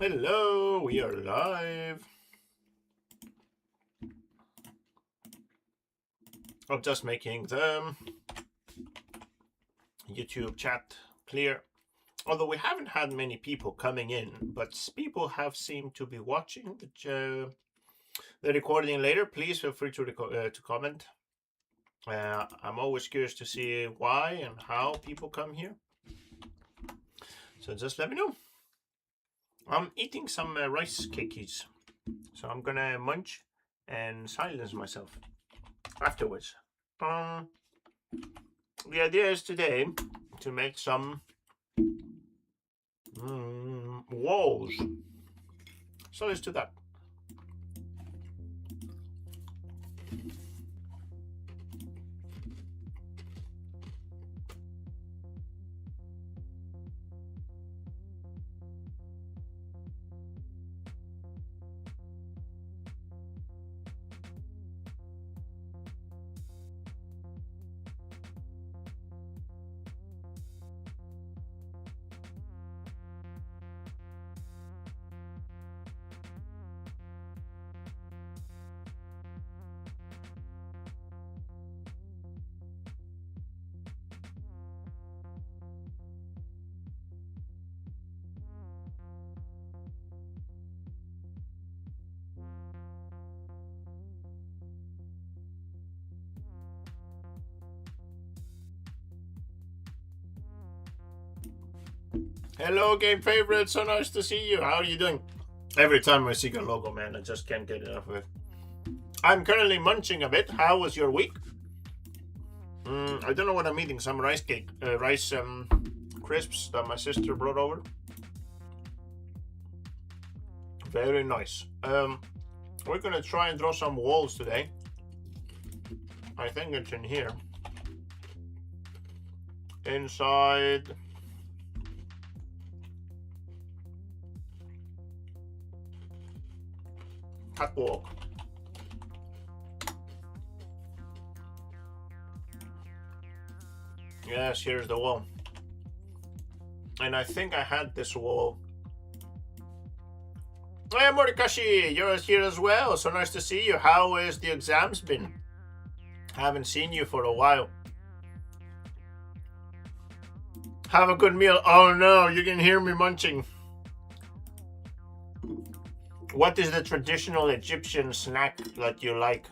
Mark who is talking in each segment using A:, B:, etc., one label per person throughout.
A: Hello, we are live. I'm just making the YouTube chat clear. Although we haven't had many people coming in, but people have seemed to be watching the recording later. Please feel free to comment. I'm always curious to see why and how people come here. So just let me know. I'm eating some rice cakes, so I'm gonna munch and silence myself afterwards. The idea is today to make some walls. So let's do that. Hello, game favorite. So nice to see you. How are you doing? Every time I see your logo, man, I just can't get enough of it. I'm currently munching a bit. How was your week? I don't know what I'm eating. Some rice crisps that my sister brought over. Very nice. We're gonna try and draw some walls today. I think it's in here. Inside. Catwalk. Yes, here's the wall. And I think I had this wall. Hey, Morikashi, you're here as well. So nice to see you. How is the exams been? Haven't seen you for a while. Have a good meal. Oh no, you can hear me munching. What is the traditional Egyptian snack that you like?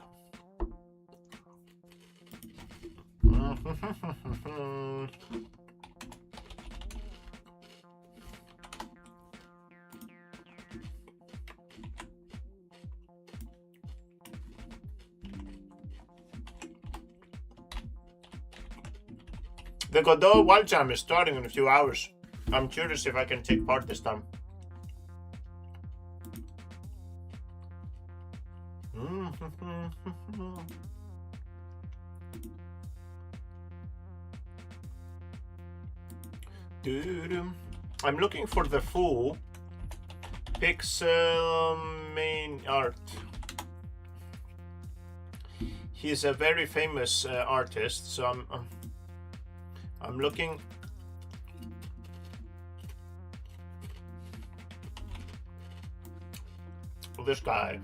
A: The Godot Wild Jam is starting in a few hours. I'm curious if I can take part this time. I'm looking for the full Pixel main art. He's a very famous artist, so I'm looking. This guy.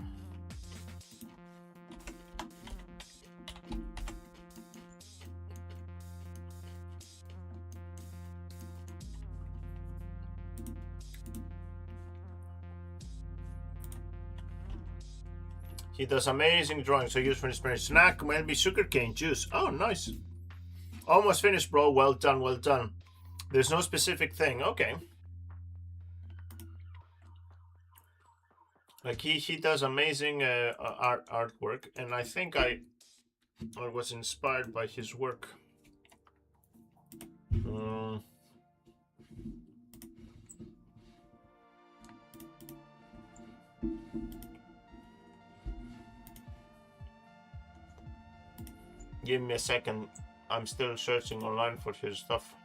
A: He does amazing drawings. So used for inspiration. Snack might be sugarcane juice. Oh, nice. Almost finished, bro. Well done, well done. There's no specific thing. Okay. Like he does amazing artwork, and I think I was inspired by his work. Give me a second. I'm still searching online for his stuff.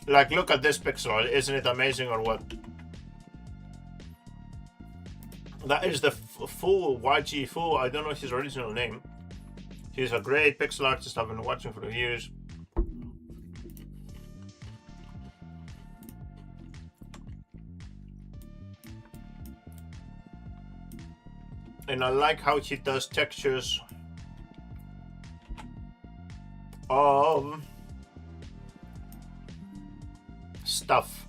A: Like, look at this pixel. Isn't it amazing or what? That is the full YG Full. I don't know his original name. He's a great pixel artist I've been watching for years. And I like how he does textures of stuff.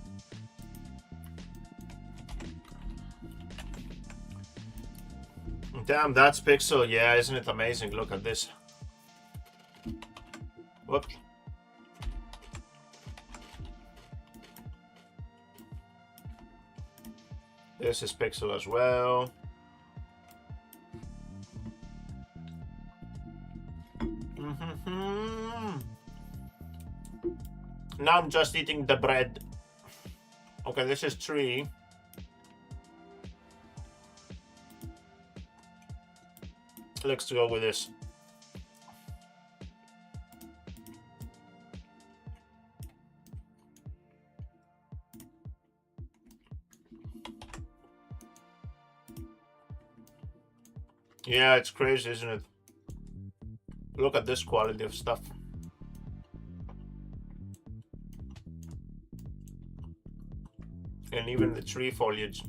A: Damn, that's Pixel. Yeah, isn't it amazing? Look at this. Whoops. This is Pixel as well. Now I'm just eating the bread. Okay, this is 3. Let's go with this. Yeah, it's crazy, isn't it? Look at this quality of stuff. And even the tree foliage.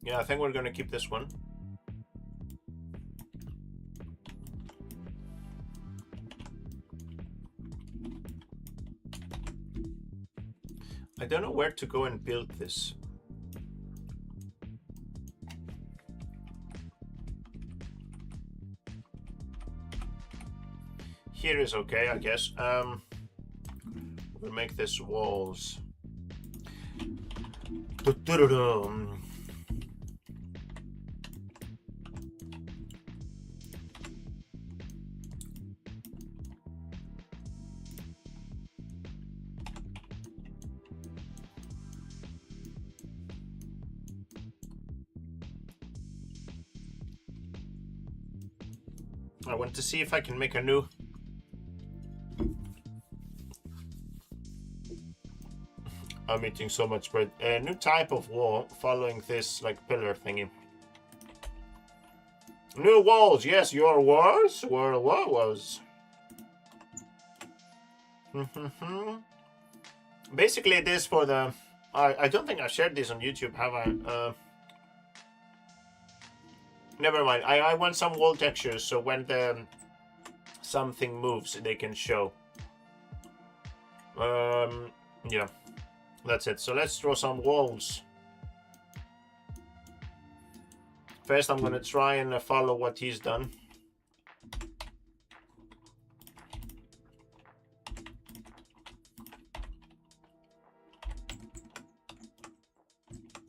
A: Yeah, I think we're gonna keep this one. I don't know where to go and build this. Here is okay, I guess. We'll make this walls. I want to see if I can make a new I'm eating so much bread. A new type of wall following this like pillar thingy. New walls, yes, your walls were what was. Basically it is for the I don't think I shared this on YouTube, have I? Never mind. I want some wall textures so when the something moves they can show. Yeah. That's it. So let's draw some walls. First, I'm gonna try and follow what he's done.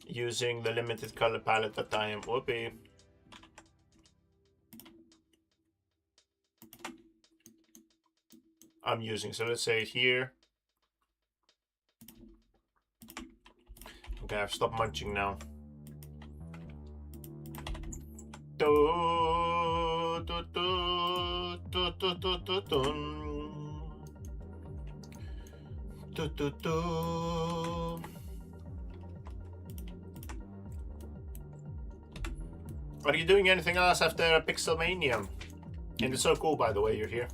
A: Using the limited color palette that I am. Whoopee. I'm using. So let's say here. Okay, I've stopped munching now. Are you doing anything else after Pixelmania? And it's so cool, by the way, you're here.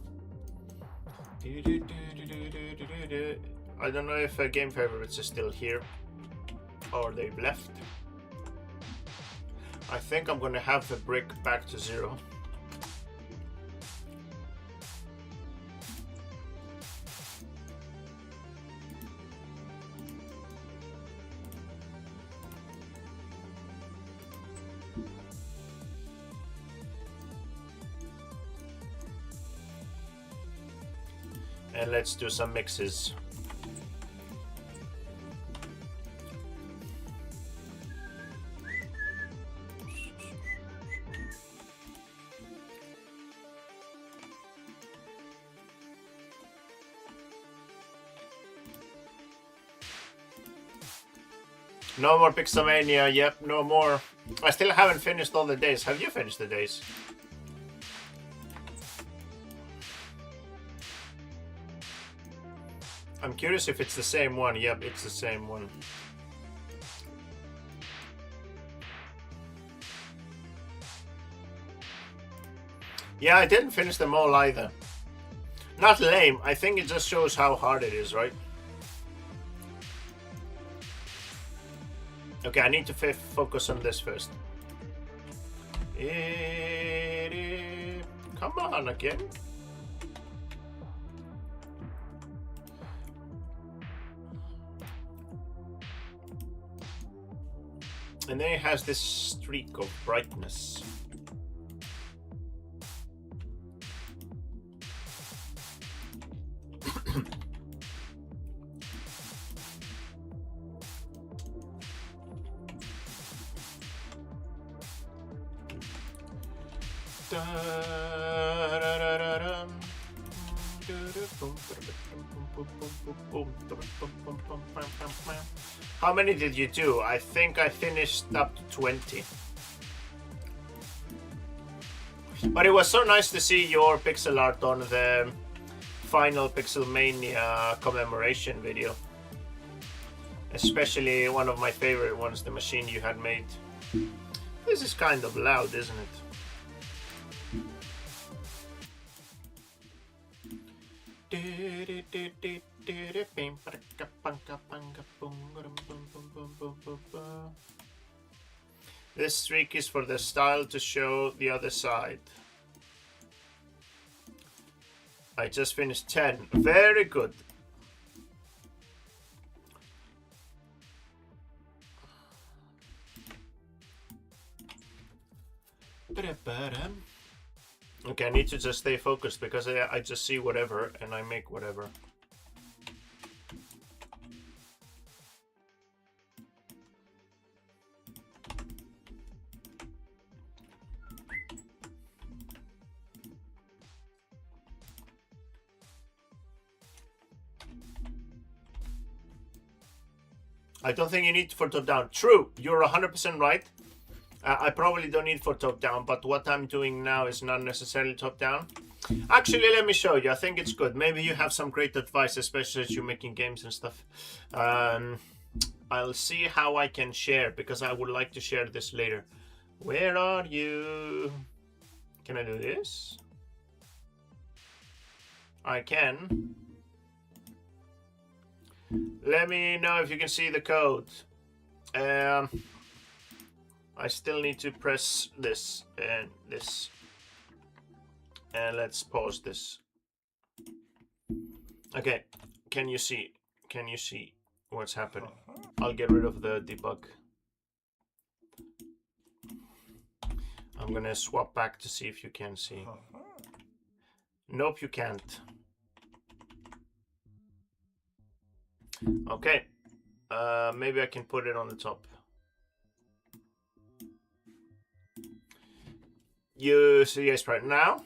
A: I don't know if Game Favorites is still here. Or they've left. I think I'm gonna have the brick back to 0. And let's do some mixes. No more Pixelmania, yep, no more. I still haven't finished all the days. Have you finished the days? I'm curious if it's the same one. Yep, it's the same one. Yeah, I didn't finish them all either. Not lame. I think it just shows how hard it is, right? Okay, I need to focus on this first. Come on again. And then it has this streak of brightness. How many did you do? I think I finished up to 20. But it was so nice to see your pixel art on the final Pixelmania commemoration video. Especially one of my favorite ones, the machine you had made. This is kind of loud, isn't it? This streak is for the style to show the other side. I just finished 10. Very good. Okay, I need to just stay focused because I just see whatever and I make whatever. I don't think you need for top down. True, you're 100% right. I probably don't need for top down, but what I'm doing now is not necessarily top down. Actually, let me show you. I think it's good. Maybe you have some great advice, especially as you're making games and stuff. I'll see how I can share, because I would like to share this later. Where are you? Can I do this? I can. Let me know if you can see the code. I still need to press this and this. And let's pause this. Okay, can you see? Can you see what's happening? I'll get rid of the debug. I'm gonna swap back to see if you can see. Nope, you can't. Okay, maybe I can put it on the top. You see yes right now?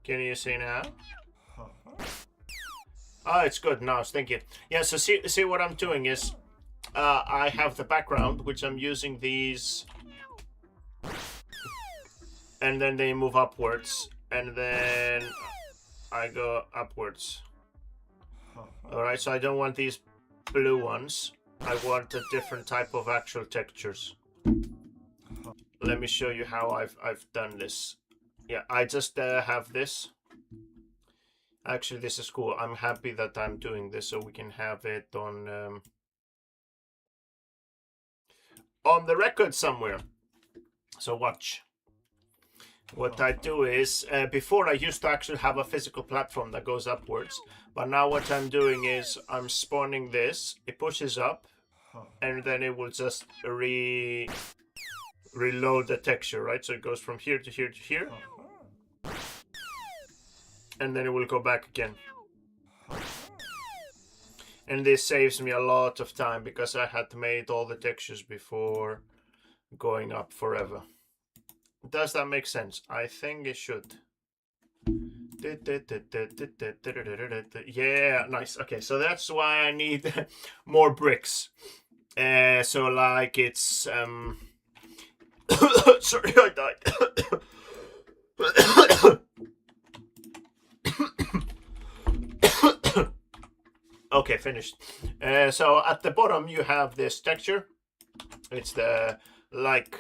A: Can you see now? Oh, it's good now. Thank you. Yeah. So see what I'm doing is, I have the background, which I'm using these, and then they move upwards, and then I go upwards. All right. So I don't want these blue ones. I want a different type of actual textures. Let me show you how I've done this. Yeah, I just have this. Actually, this is cool. I'm happy that I'm doing this so we can have it on the record somewhere. So watch. What I do is, before I used to actually have a physical platform that goes upwards, but now what I'm doing is I'm spawning this, it pushes up, and then it will just reload the texture, right? So it goes from here to here to here, and then it will go back again. And this saves me a lot of time because I had made all the textures before going up forever. Does that make sense? I think it should. Yeah, nice. Okay, so that's why I need more bricks. So like it's sorry, I died. Okay, finished. So at the bottom you have this texture. It's the like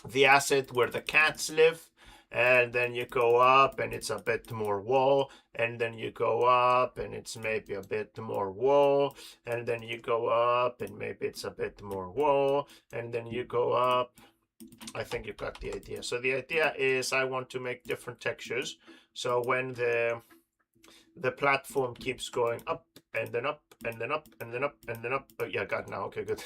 A: the asset where the cats live, and then you go up and it's a bit more wall, and then you go up and it's maybe a bit more wall, and then you go up and maybe it's a bit more wall, and then you go up. I think you got the idea. So the idea is I want to make different textures, so when the platform keeps going up and then up and then up and then up and then up. Oh, yeah, got it now. Okay, good.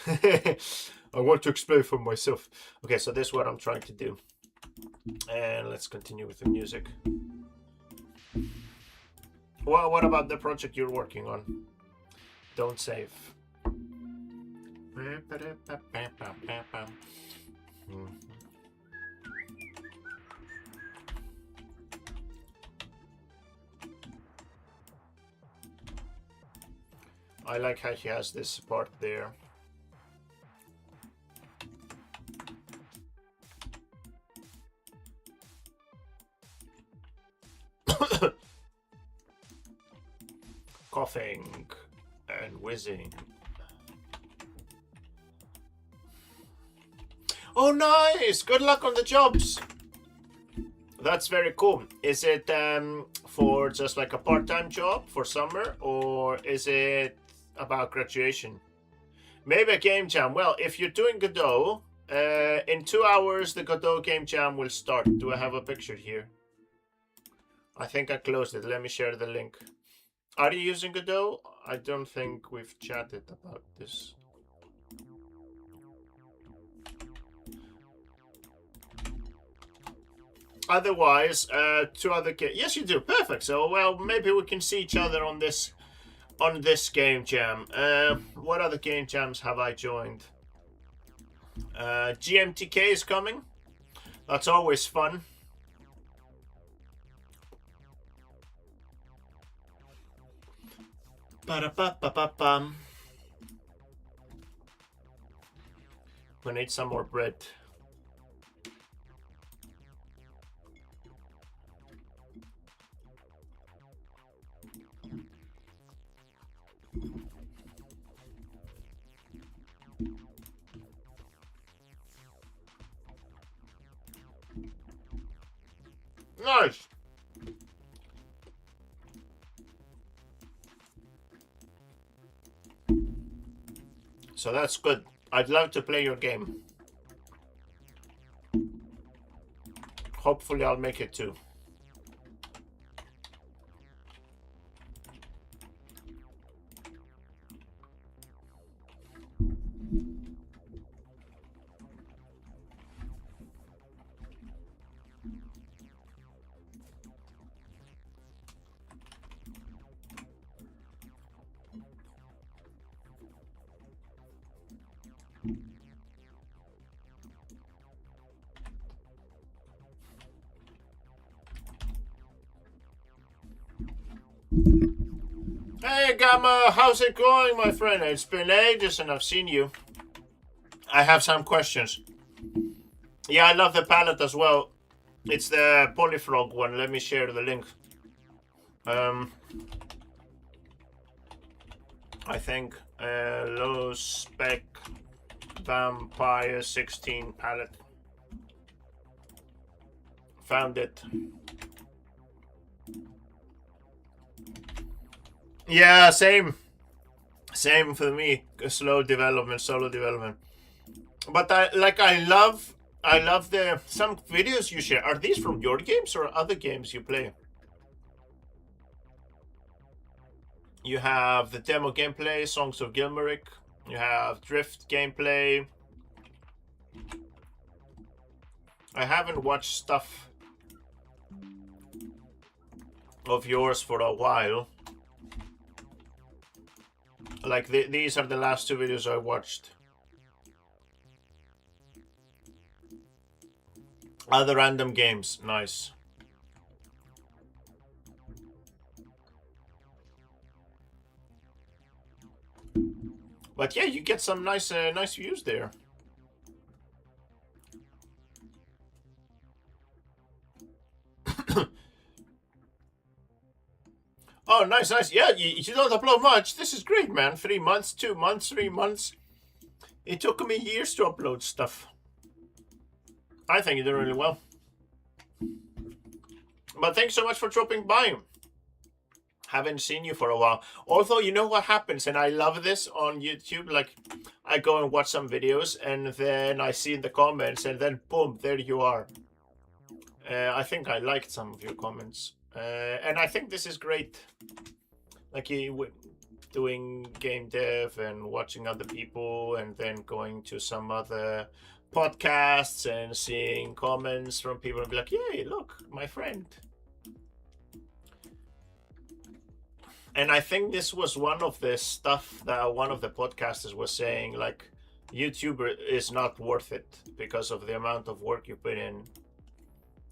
A: I want to explain for myself. Okay, so this is what I'm trying to do. And let's continue with the music. Well, what about the project you're working on? Don't save. I like how he has this part there. Coughing and whizzing. Oh, nice! Good luck on the jobs. That's very cool. Is it for just like a part-time job for summer, or is it about graduation? Maybe a game jam. Well, if you're doing Godot, in 2 hours the Godot game jam will start. Do I have a picture here? I think I closed it. Let me share the link. Are you using Godot? I don't think we've chatted about this. Otherwise, 2 other yes, you do. Perfect. So, well, maybe we can see each other on this game jam. What other game jams have I joined? GMTK is coming. That's always fun. Ba-da-ba-ba-ba-bum. We need some more bread. Nice. So that's good. I'd love to play your game. Hopefully I'll make it too. Hey Gamma, how's it going, my friend? It's been ages and I've seen you. I have some questions. Yeah, I love the palette as well. It's the Polyfrog one. Let me share the link. I think low spec Vampire 16 palette. Found it. Yeah, same for me. Slow development, solo development. But I love the some videos you share. Are these from your games or other games you play? You have the demo gameplay, Songs of Gilmerick. You have Drift gameplay. I haven't watched stuff of yours for a while. Like these are the last 2 videos I watched. Other random games, nice. But yeah, you get some nice nice views there. Oh, nice, nice. Yeah, you don't upload much. This is great, man. 3 months, 2 months, 3 months. It took me years to upload stuff. I think you did really well. But thanks so much for dropping by. Haven't seen you for a while. Although, you know what happens, and I love this on YouTube, like, I go and watch some videos, and then I see in the comments, and then boom, there you are. I think I liked some of your comments. And I think this is great. Like, you doing game dev and watching other people, and then going to some other podcasts and seeing comments from people and be like, "Yay, look, my friend." And I think this was one of the stuff that one of the podcasters was saying, like, YouTuber is not worth it because of the amount of work you put in.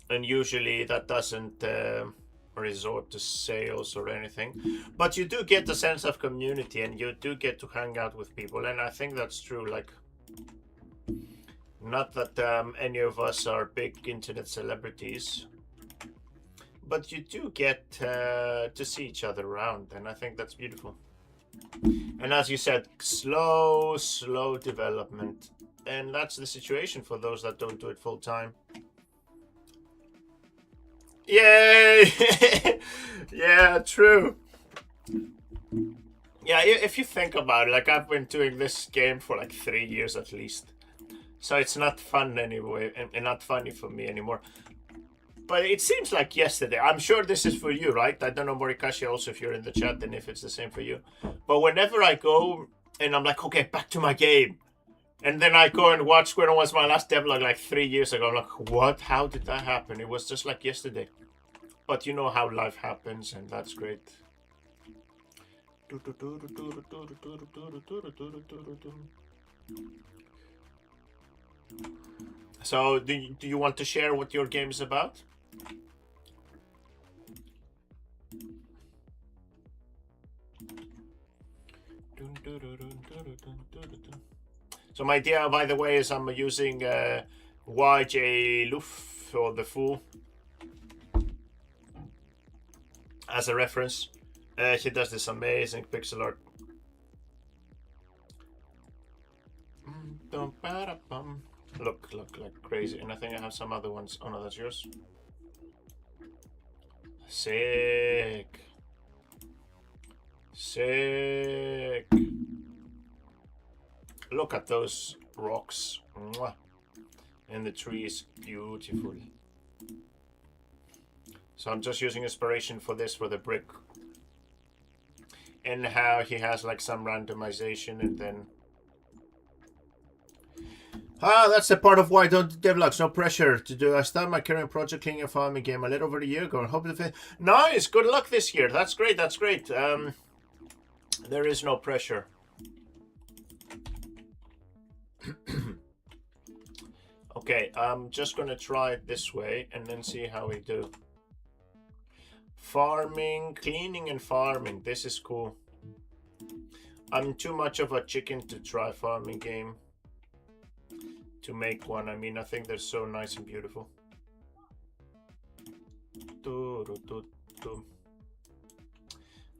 A: And usually that doesn't resort to sales or anything. But you do get a sense of community, and you do get to hang out with people. And I think that's true. Like, not that any of us are big internet celebrities, but you do get to see each other around, and I think that's beautiful. And as you said, slow development, and that's the situation for those that don't do it full time. Yay! Yeah, true. Yeah, if you think about it, like, I've been doing this game for like 3 years at least, so it's not fun anyway, and not funny for me anymore. But it seems like yesterday. I'm sure this is for you, right? I don't know, Morikashi, also, if you're in the chat, and if it's the same for you. But whenever I go and I'm like, okay, back to my game, and then I go and watch when it was my last devlog like 3 years ago, I'm like, what? How did that happen? It was just like yesterday. But you know how life happens, and that's great. So, do you want to share what your game is about? So my idea, by the way, is I'm using YJ Luff, or the Fool, as a reference. He does this amazing pixel art. Look like crazy. And I think I have some other ones. Oh no, that's yours. Sick. Look at those rocks. Mwah. And the tree is beautiful. So I'm just using inspiration for this, for the brick. And how he has like some randomization, and then... that's the part of why I don't do devlogs. No pressure to do. I started my current project, cleaning a farming game, a little over a year ago, and hope to... Nice! Good luck this year. That's great, that's great. There is no pressure. Okay, I'm just gonna try it this way and then see how we do. Farming, cleaning and farming. This is cool. I'm too much of a chicken to try farming game. To make one. I mean, I think they're so nice and beautiful.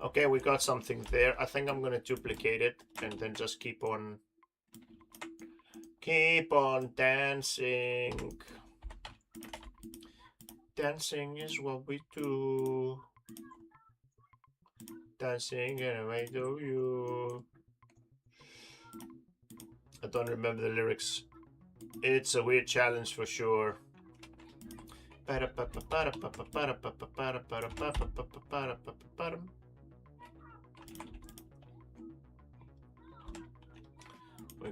A: Okay, we got something there. I think I'm gonna duplicate it and then just keep on dancing. Dancing is what we do. Dancing and I do you. I don't remember the lyrics. It's a weird challenge for sure. We're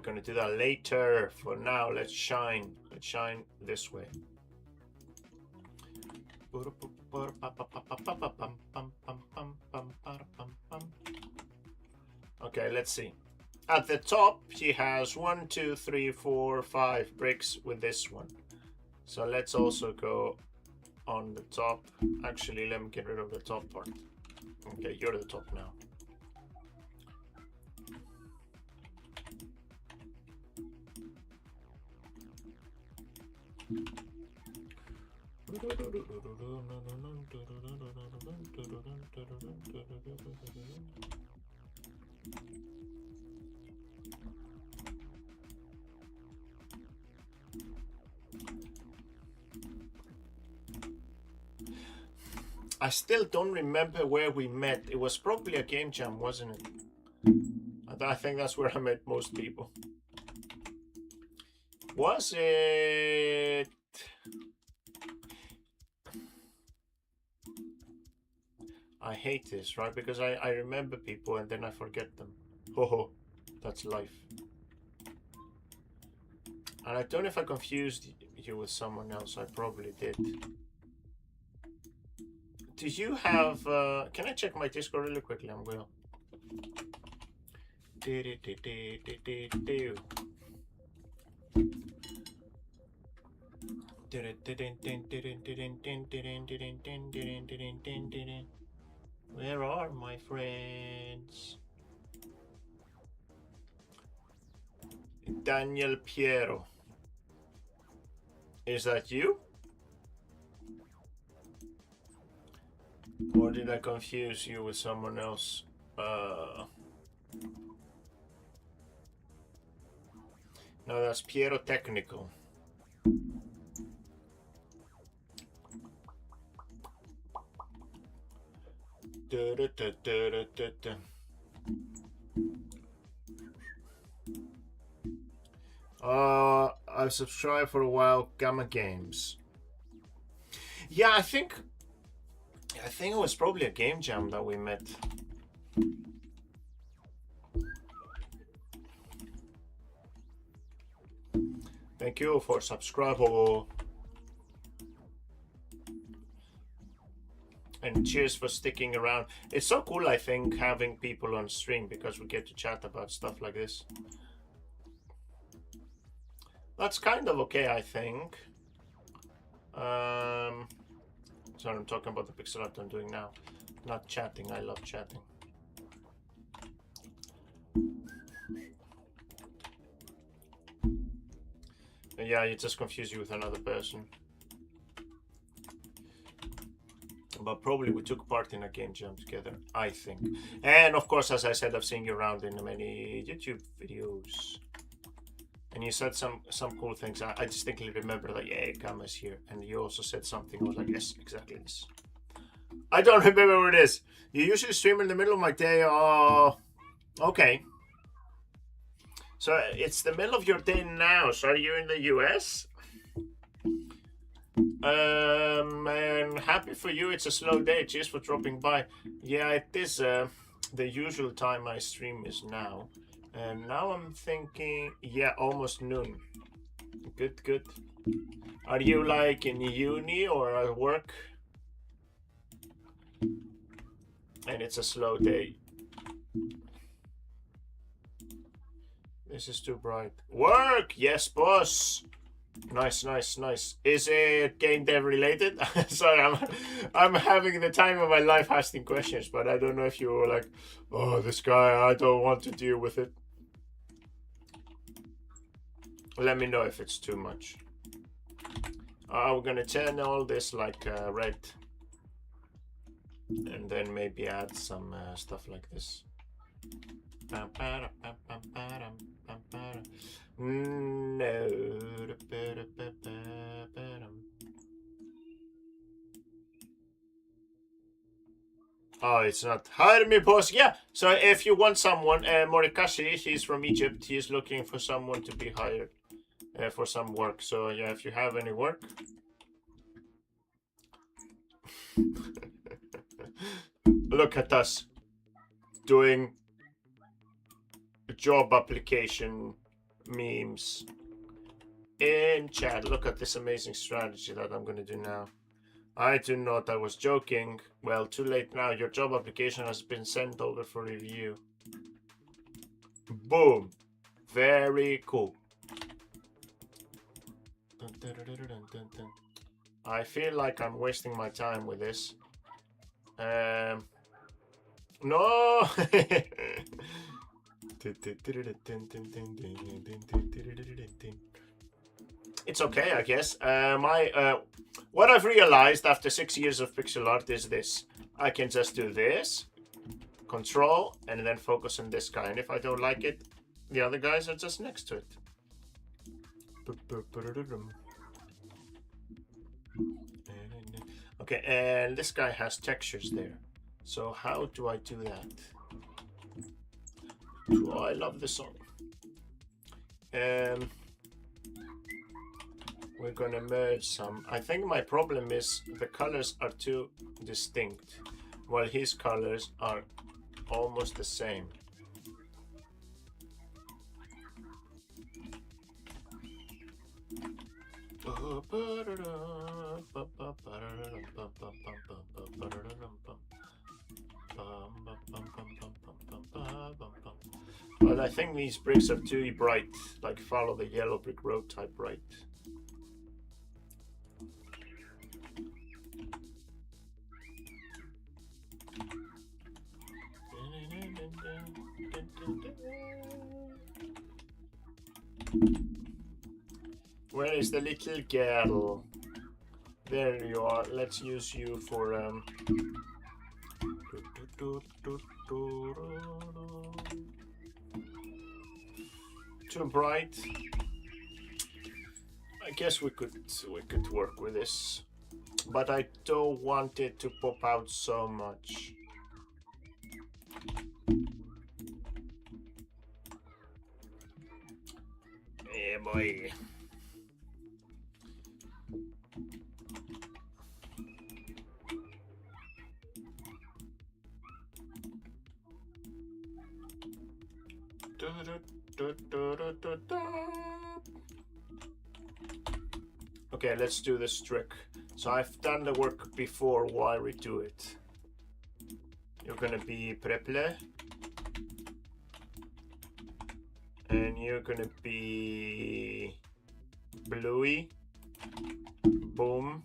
A: gonna do that later. For now, let's shine. Let's shine this way. Okay, let's see. At the top, he has 1, 2, 3, 4, 5 bricks with this one. So let's also go on the top. Actually, let me get rid of the top part. Okay, you're the top now. I still don't remember where we met. It was probably a game jam, wasn't it? I think that's where I met most people. Was it? I hate this, right? Because I remember people and then I forget them. Ho ho, that's life. And I don't know if I confused you with someone else. I probably did. Do you have... can I check my Discord really quickly? I'm going. Where are my friends? Daniel Piero. Is that you? Or did I confuse you with someone else? No, that's Piero Technical. I've subscribed for a while. Gamma Games. Yeah, I think it was probably a game jam that we met. Thank you for subscribing. And cheers for sticking around. It's so cool, I think, having people on stream because we get to chat about stuff like this. That's kind of okay, I think. Sorry, I'm talking about the pixel art I'm doing now. Not chatting. I love chatting. Yeah, you just confuse you with another person. But probably we took part in a game jam together, I think. And of course, as I said, I've seen you around in many YouTube videos. And you said some cool things. I distinctly remember that, yeah, Gamma's here. And you also said something. I was like, yes, exactly this. I don't remember what it is. You usually stream in the middle of my day. Oh, okay. So it's the middle of your day now. So are you in the US? And happy for you. It's a slow day. Cheers for dropping by. Yeah, it is. The usual time I stream is now. And now I'm thinking, yeah, almost noon. Good, good. Are you like in uni or at work? And it's a slow day. This is too bright. Work! Yes, boss! Nice, nice, nice. Is it game dev related? Sorry, I'm having the time of my life asking questions, but I don't know if you were like, oh, this guy, I don't want to deal with it. Let me know if it's too much. We're gonna turn all this like red. And then maybe add some stuff like this. No. Oh, it's not. Hire me, boss. Yeah. So if you want someone, Morikashi, he's from Egypt. He's looking for someone to be hired for some work. So yeah, if you have any work. Look at us doing job application memes in chat. Look at this amazing strategy that I'm going to do now. I do not. I was joking. Well, too late now. Your job application has been sent over for review. Boom. Very cool. I feel like I'm wasting my time with this. No! It's okay, I guess. What I've realized after 6 years of pixel art is this. I can just do this, control, and then focus on this guy. And if I don't like it, the other guys are just next to it. Okay, and this guy has textures there. So how do I do that? Oh, I love this song. We're gonna merge some. I think my problem is the colors are too distinct, while his colors are almost the same. But I think these bricks are too bright, like follow the yellow brick road type bright. Where is the little girl? There you are. Let's use you for too bright. I guess we could work with this, but I don't want it to pop out so much. Yeah, boy. Okay, let's do this trick. So I've done the work before, why redo it? You're gonna be Preple. And you're gonna be Bluey. Boom.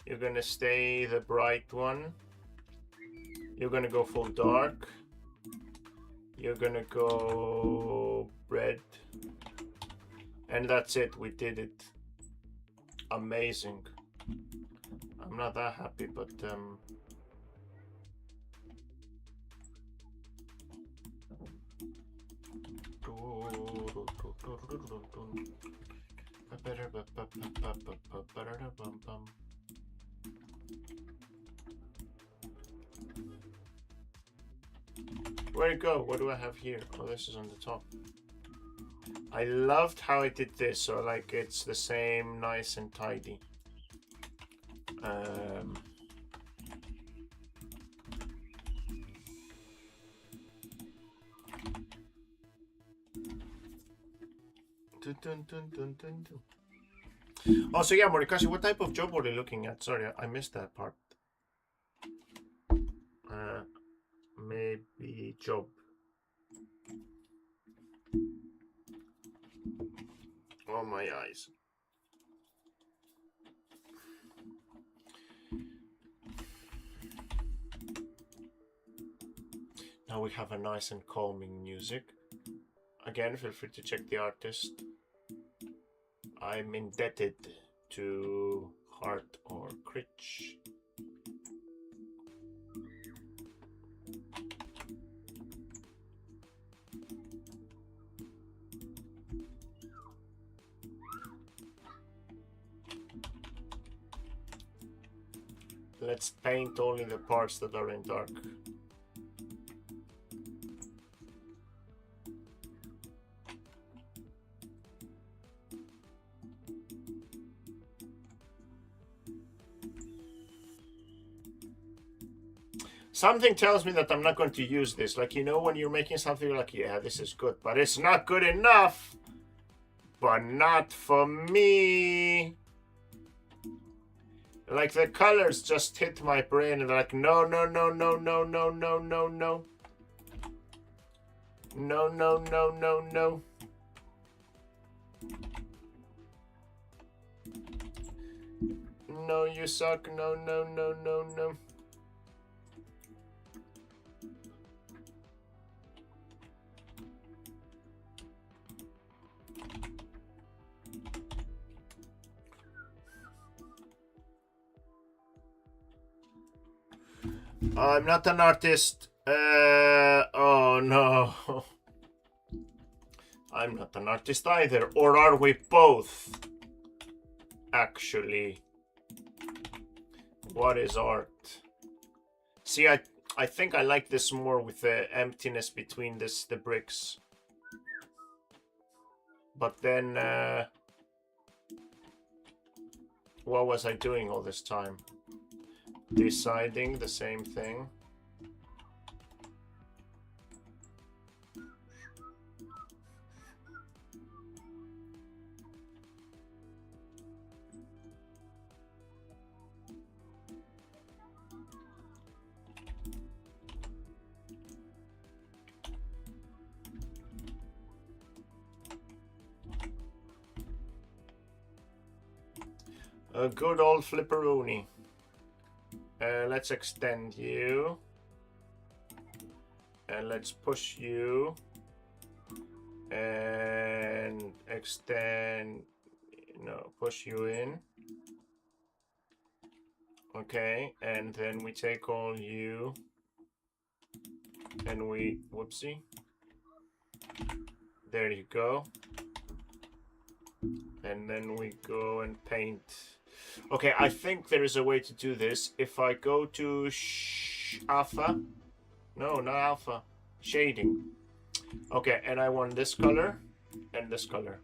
A: You're gonna stay the bright one. You're gonna go full dark. You're gonna go red. And that's it, we did it. Amazing. I'm not that happy, but where'd it go? What do I have here? Oh, this is on the top. I loved how I did this, so like it's the same, nice and tidy. Oh, so yeah, Morikashi, what type of job were you looking at? Sorry, I missed that part. Maybe job. Oh, my eyes. Now we have a nice and calming music. Again, feel free to check the artist. I'm indebted to Hart or Critch. Let's paint only the parts that are in dark. Something tells me that I'm not going to use this. Like, you know, when you're making something, you're like, yeah, this is good, but it's not good enough. But not for me. Like, the colors just hit my brain and they're like, no, no, no, no, no, no, no, no, no. No, no, no, no, no. No, you suck. No, no, no, no, no. I'm not an artist. Oh no. I'm not an artist either. Or are we both? Actually. What is art? See, I think I like this more with the emptiness between the bricks. But then, what was I doing all this time? Deciding the same thing. A good old flipperoonie. Let's extend you. And let's push you. And extend... No, push you in. Okay, and then we take all you. And we... Whoopsie. There you go. And then we go and paint... Okay, I think there is a way to do this. If I go to alpha, no, not alpha, shading. Okay, and I want this color and this color.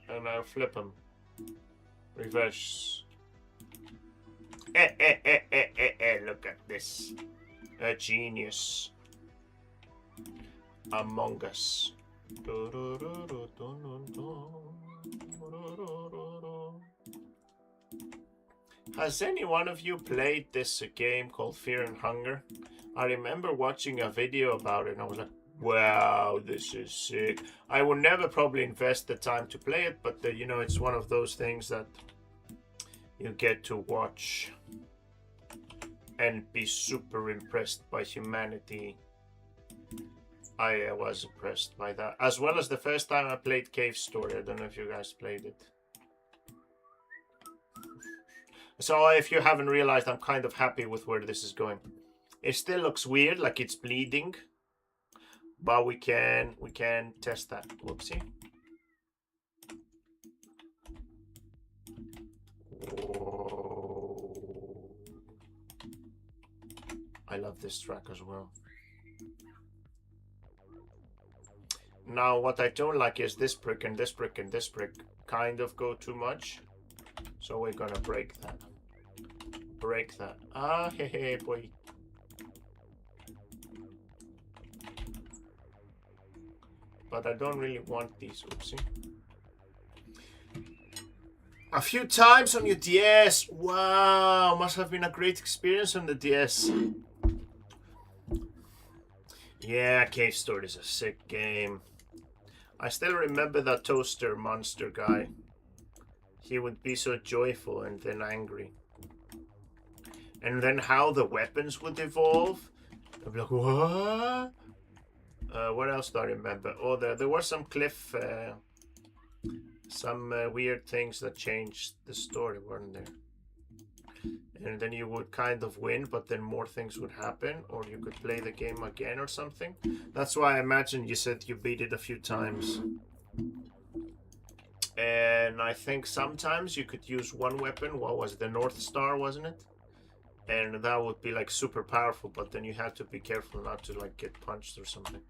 A: And I'll flip them. Reverse. Look at this. A genius. Among Us. Has any one of you played this game called Fear and Hunger? I remember watching a video about it and I was like, wow, this is sick. I would never probably invest the time to play it, but you know, it's one of those things that you get to watch and be super impressed by humanity. I was impressed by that. As well as the first time I played Cave Story. I don't know if you guys played it. So if you haven't realized, I'm kind of happy with where this is going. It still looks weird, like it's bleeding. But we can test that. Whoopsie. Whoa. I love this track as well. Now what I don't like is this brick and this brick and this brick kind of go too much. So we're gonna break that. Break that. Ah, hey, boy. But I don't really want these. Oopsie. A few times on your DS. Wow, must have been a great experience on the DS. Yeah, Cave Story is a sick game. I still remember that toaster monster guy. He would be so joyful and then angry. And then how the weapons would evolve. I'd be like, what? What else do I remember? Oh, there were some cliff... some weird things that changed the story, weren't there? And then you would kind of win, but then more things would happen. Or you could play the game again or something. That's why I imagine you said you beat it a few times. And I think sometimes you could use one weapon. What was it? The North Star, wasn't it? And that would be like super powerful, but then you had to be careful not to like get punched or something.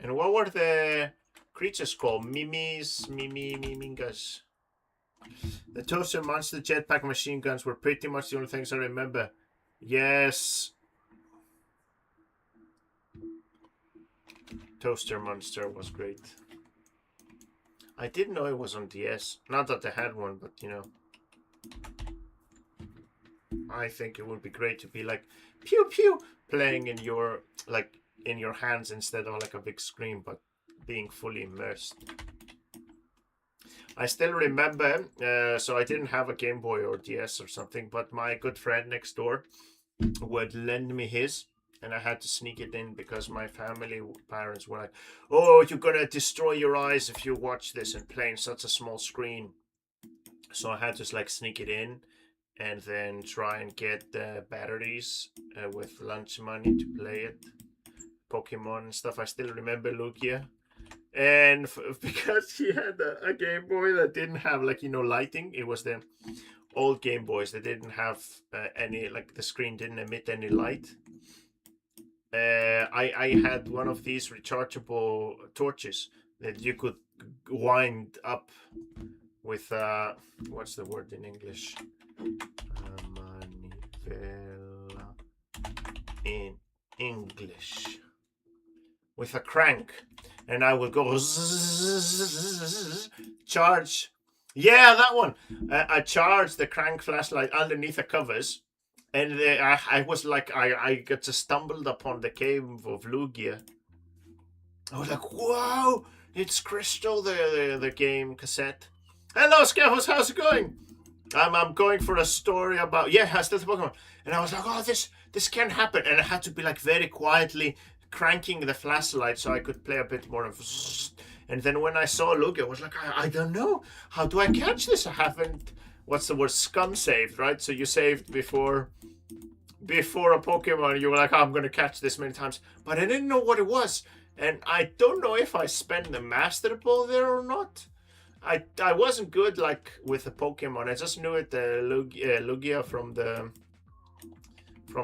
A: And what were the creatures called? Mimingas. The toaster monster jetpack machine guns were pretty much the only things I remember. Yes. Toaster monster was great. I didn't know it was on DS. Not that I had one, but you know. I think it would be great to be like pew pew playing in your in your hands instead of like a big screen, but being fully immersed. I still remember, so I didn't have a Game Boy or DS or something, but my good friend next door would lend me his, and I had to sneak it in because my parents were like, oh, you're gonna destroy your eyes if you watch this and play in such a small screen. So I had to like sneak it in. and then try and get the batteries with lunch money to play it. Pokemon and stuff. I still remember Lugia. And because he had a Game Boy that didn't have, like, you know, lighting, it was the old Game Boys that didn't have any, like, the screen didn't emit any light. I had one of these rechargeable torches that you could wind up with, what's the word in English? Manivela in English. With a crank. And I would go charge. Yeah, that one. I charged the crank flashlight underneath the covers. And I was like, I got to stumbled upon the cave of Lugia. I was like, wow, it's Crystal, the game cassette. Hello, Scaffles, how's it going? I'm going for a story about, yeah, I still Pokemon. And I was like, oh, this can't happen. And I had to be like very quietly cranking the flashlight so I could play a bit more of. And then when I saw Lugia, I was like, I don't know. How do I catch this? I haven't, what's the word, scum saved, right? So you saved before a Pokemon, you were like, oh, I'm going to catch this many times. But I didn't know what it was. And I don't know if I spent the Master Ball there or not. I wasn't good, like, with the Pokemon. I just knew it, Lugia from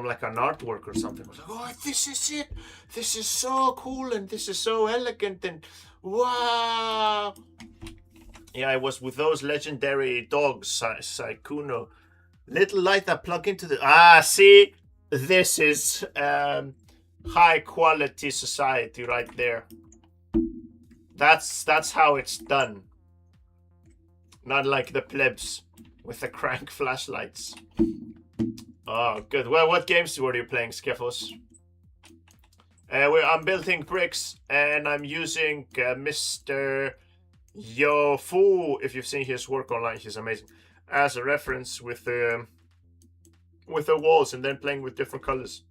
A: like an artwork or something. I was like, oh, this is it. This is so cool and this is so elegant and wow. Yeah, I was with those legendary dogs, Saikuno. Little light that plug into the... see? This is high quality society right there. That's how it's done. Not like the plebs with the crank flashlights. Oh, good. Well, what games were you playing, Skiffles? I'm building bricks, and I'm using Mr. Yofu, if you've seen his work online, he's amazing, as a reference with the walls, and then playing with different colors.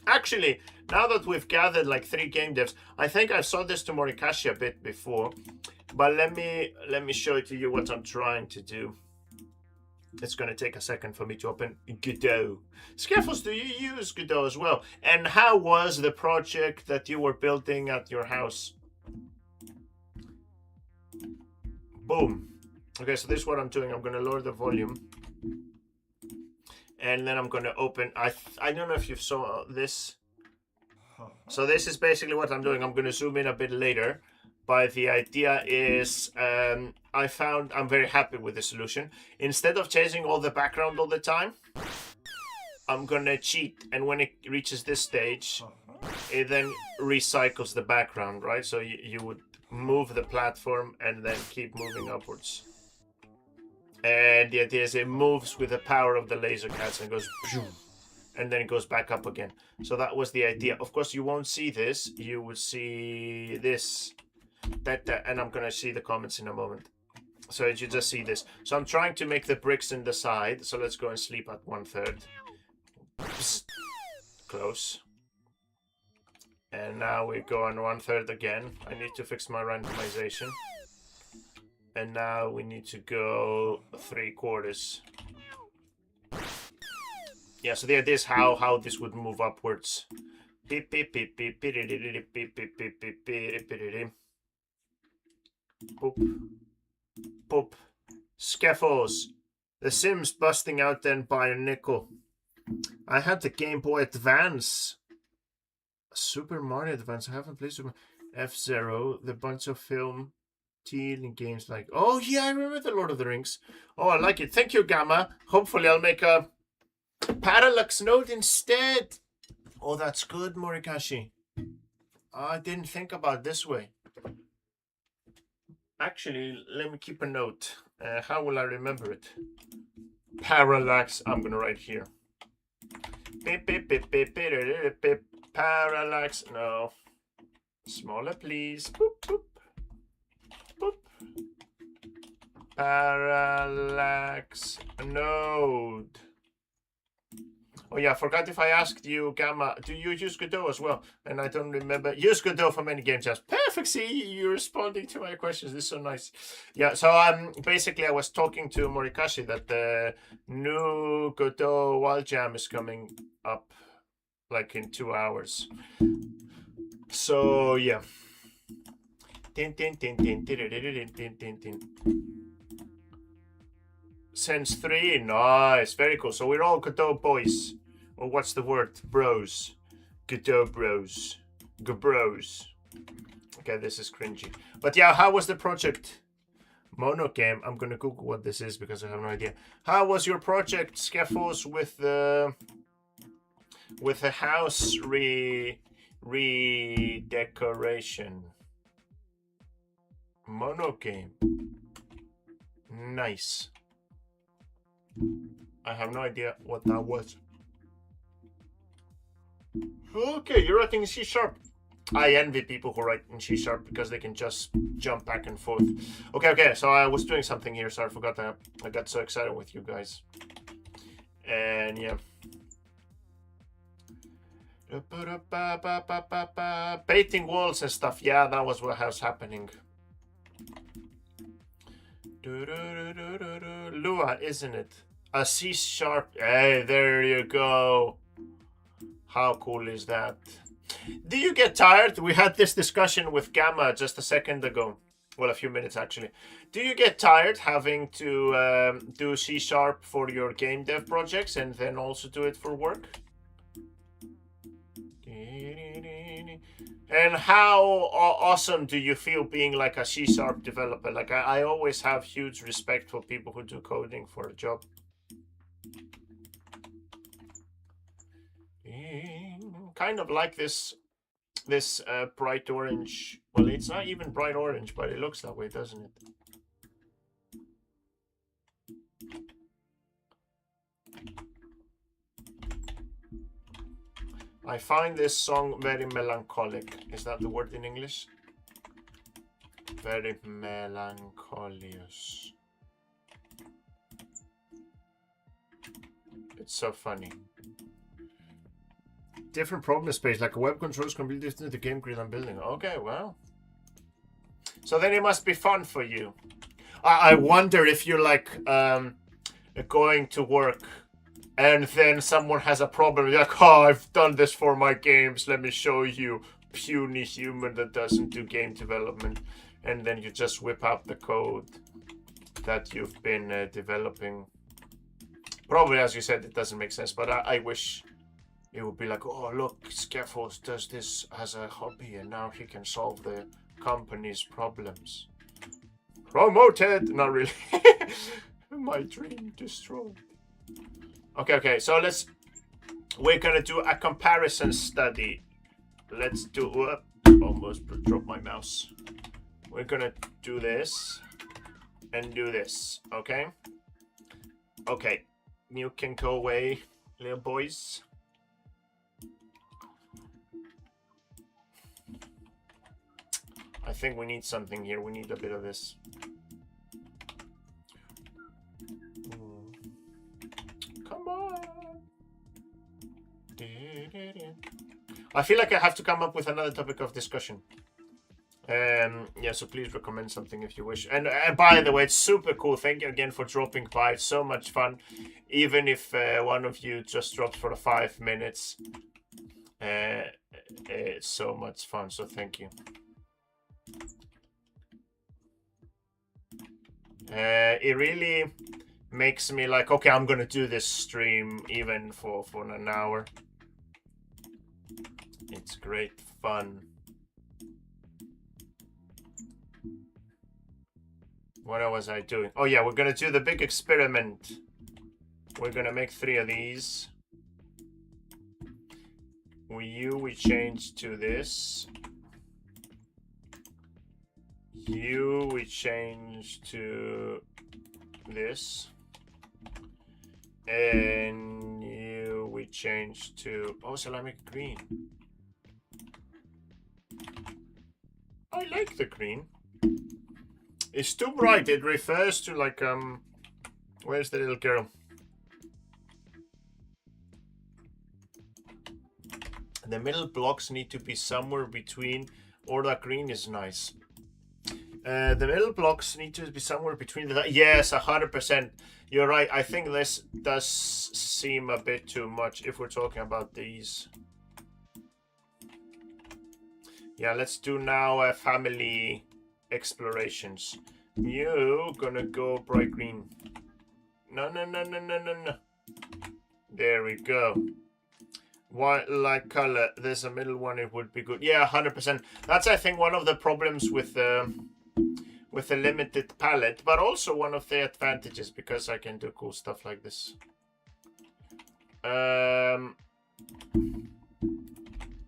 A: Actually, now that we've gathered like 3 game devs, I think I saw this to Morikashi a bit before, but let me show it to you what I'm trying to do. It's going to take a second for me to open Godot. Skiffles, do you use Godot as well? And how was the project that you were building at your house? Boom. Okay, so this is what I'm doing. I'm going to lower the volume. And then I'm going to open... I don't know if you saw this. So this is basically what I'm doing. I'm going to zoom in a bit later. But the idea is, I'm very happy with the solution. Instead of changing all the background all the time, I'm gonna cheat, and when it reaches this stage, it then recycles the background, right? So you would move the platform and then keep moving upwards. And the idea is it moves with the power of the laser cats and goes, and then it goes back up again. So that was the idea. Of course, you won't see this. You will see this. And I'm gonna see the comments in a moment. So you just see this. So I'm trying to make the bricks in the side. So let's go and sleep at 1/3. Close. And now we go on 1/3 again. I need to fix my randomization. And now we need to go 3/4. Yeah, so the idea is how this would move upwards. Boop. Boop. Scaffles. The Sims busting out then by a nickel. I had the Game Boy Advance. Super Mario Advance. I haven't played Super F-Zero. The bunch of film and games like... Oh, yeah, I remember the Lord of the Rings. Oh, I like it. Thank you, Gamma. Hopefully I'll make a Parallax node instead. Oh, that's good, Morikashi. I didn't think about it this way. Actually, let me keep a note. How will I remember it? Parallax. I'm going to write here. Parallax. No. Smaller, please. Boop, boop. Boop. Parallax node. Oh yeah, I forgot if I asked you, Gamma, do you use Godot as well? And I don't remember. Use Godot for many games. Just perfect. See, you're responding to my questions. This is so nice. Yeah. So basically I was talking to Morikashi that the new Godot Wild Jam is coming up like in 2 hours. So yeah. Sense 3, nice, very cool. So we're all Godot boys. Or what's the word? Bros. Godot bros. Gabros. Okay, this is cringy. But yeah, how was the project? Mono game. I'm gonna Google what this is because I have no idea. How was your project, Skephos, with the house redecoration? Mono game. Nice. I have no idea what that was. Okay, you're writing in C#. I envy people who write in C# because they can just jump back and forth. Okay, so I was doing something here, so I forgot that. I got so excited with you guys. And yeah. Painting walls and stuff. Yeah, that was what was happening. Lua, isn't it? A C#. Hey, there you go. How cool is that? Do you get tired? We had this discussion with Gamma just a second ago. Well, a few minutes actually. Do you get tired having to do C# for your game dev projects and then also do it for work? And how awesome do you feel being like a C# developer? Like I always have huge respect for people who do coding for a job. Kind of like this bright orange. Well, it's not even bright orange, but it looks that way, doesn't it? I find this song very melancholic. Is that the word in English? Very melancholious. It's so funny. Different problem space, like a web control is completely different to the game grid I'm building. Okay, well. So then it must be fun for you. I wonder if you're like going to work and then someone has a problem. You're like, oh, I've done this for my games. Let me show you. Puny human that doesn't do game development. And then you just whip out the code that you've been developing. Probably, as you said, it doesn't make sense. But I wish it would be like, oh, look, Skephos does this as a hobby. And now he can solve the company's problems. Promoted! Not really. My dream destroyed. Okay, so we're gonna do a comparison study. Let's do, almost dropped my mouse. We're gonna do this and do this, okay? Okay, you can go away, little boys. I think we need something here. We need a bit of this. Come on. I feel like I have to come up with another topic of discussion. Yeah, so please recommend something if you wish. And by the way, it's super cool. Thank you again for dropping by. It's so much fun. Even if one of you just drops for 5 minutes. It's so much fun, so thank you. It really makes me like, okay, I'm gonna do this stream even for an hour. It's great fun. What was I doing? Oh yeah, we're gonna do the big experiment. We're gonna make 3 of these. We change to this. We change to this. And we change to, oh, shall I make green? I like the green. It's too bright. It refers to like, where's the little girl? The middle blocks need to be somewhere between, or that green is nice. The middle blocks need to be somewhere between the... Yes, 100%. You're right. I think this does seem a bit too much if we're talking about these. Yeah, let's do now family explorations. You gonna go bright green. No. There we go. White light color. There's a middle one. It would be good. Yeah, 100%. That's, I think, one of the problems with the limited palette, but also one of the advantages because I can do cool stuff like this.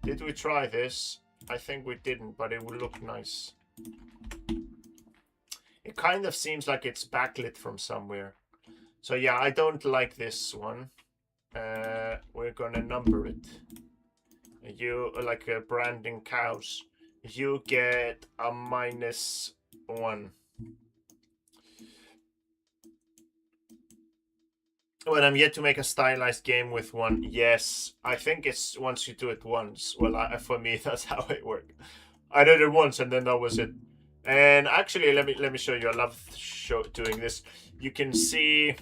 A: Did we try this? I think we didn't, but it would look nice. It kind of seems like it's backlit from somewhere. So yeah, I don't like this one. We're gonna number it. You, like branding cows, you get a -1. Well, I'm yet to make a stylized game with one. Yes, I think it's once you do it once. Well, for me, that's how it worked. I did it once, and then that was it. And actually, let me show you. I love doing this. You can see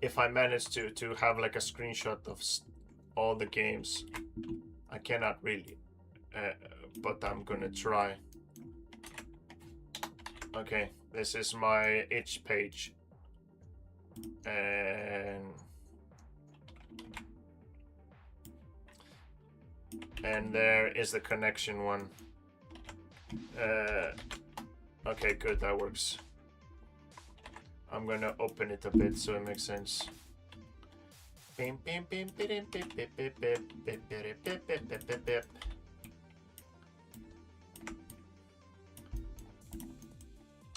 A: if I manage to have like a screenshot of all the games. I cannot really, but I'm gonna try. Okay, this is my itch page. And there is the connection one. Okay, good, that works. I'm gonna open it a bit so it makes sense.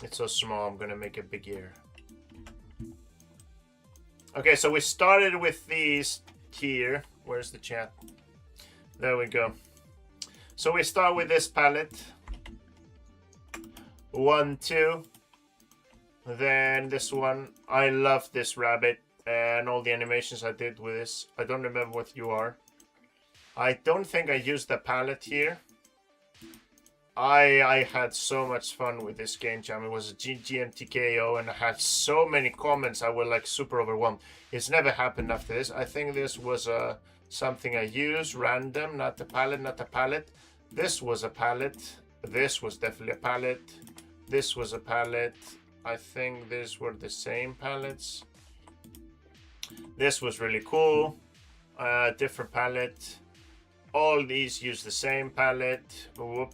A: It's so small, I'm gonna make it bigger. Okay, so we started with these here. Where's the chat? There we go. So we start with this palette. 1, 2. Then this one. I love this rabbit and all the animations I did with this. I don't remember what you are. I don't think I used the palette here. I had so much fun with this game jam. It was a GMTKO and I had so many comments. I was like super overwhelmed. It's never happened after this. I think this was something I used random, not a palette, not a palette. This was a palette. This was definitely a palette. This was a palette. I think these were the same palettes. This was really cool. Different palette. All these use the same palette. Whoop.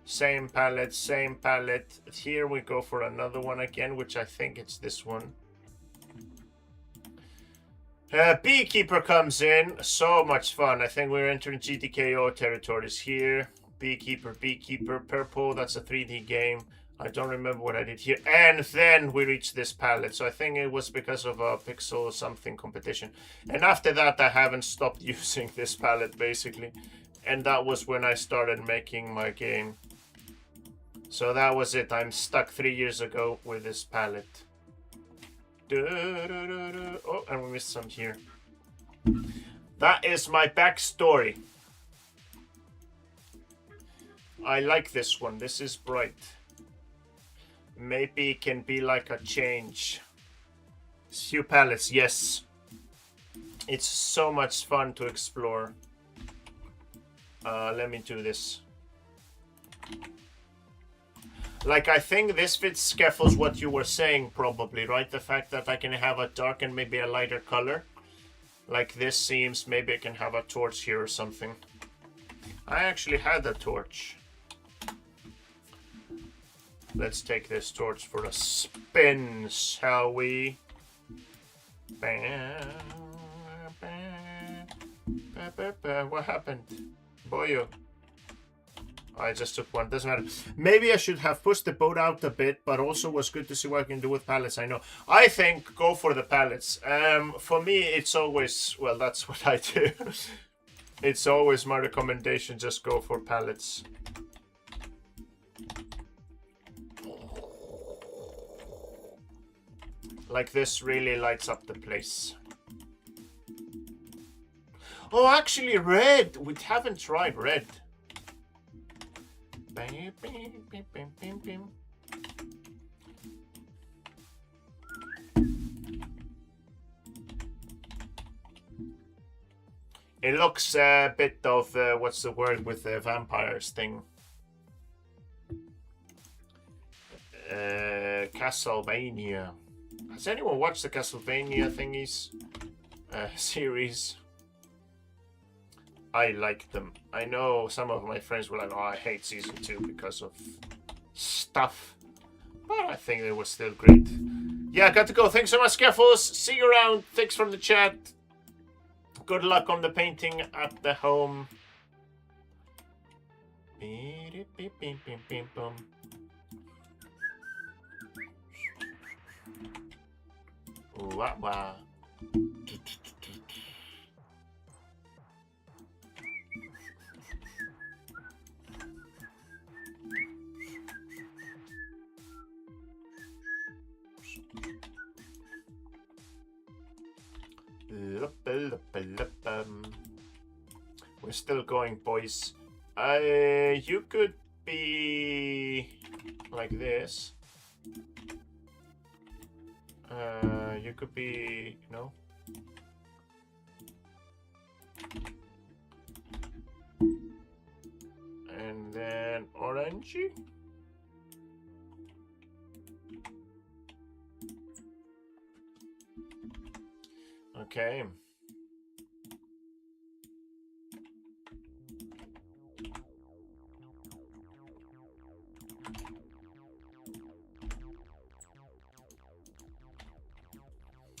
A: Same palette, same palette. Here we go for another one again, which I think it's this one. Beekeeper comes in. So much fun. I think we're entering GTKO territories here. Beekeeper, Beekeeper, purple. That's a 3D game. I don't remember what I did here. And then we reached this palette. So I think it was because of a pixel something competition. And after that, I haven't stopped using this palette, basically. And that was when I started making my game. So that was it. I'm stuck 3 years ago with this palette. Oh, and we missed some here. That is my backstory. I like this one. This is bright. Maybe it can be like a change. Few palettes, yes. It's so much fun to explore. Let me do this. Like, I think this fits Skeffels what you were saying, probably, right? The fact that I can have a dark and maybe a lighter color. Like this seems, maybe I can have a torch here or something. I actually had a torch. Let's take this torch for a spin, shall we? What happened? Boyo. I just took one. Doesn't matter. Maybe I should have pushed the boat out a bit, but also was good to see what I can do with pallets. I know. I think go for the pallets. For me, it's always... Well, that's what I do. It's always my recommendation. Just go for pallets. Like this really lights up the place. Oh, actually, red. We haven't tried red. It looks a bit of what's the word with the vampires thing? Castlevania. Has anyone watched the Castlevania thingies series? I like them. I know some of my friends were like, "Oh, I hate season 2 because of stuff," but I think they were still great. Yeah, got to go. Thanks so much, Scaffles. See you around. Thanks from the chat. Good luck on the painting at the home. Wah, wah. We're still going, boys. You could be like this. You could be, no. And then orangey. Okay.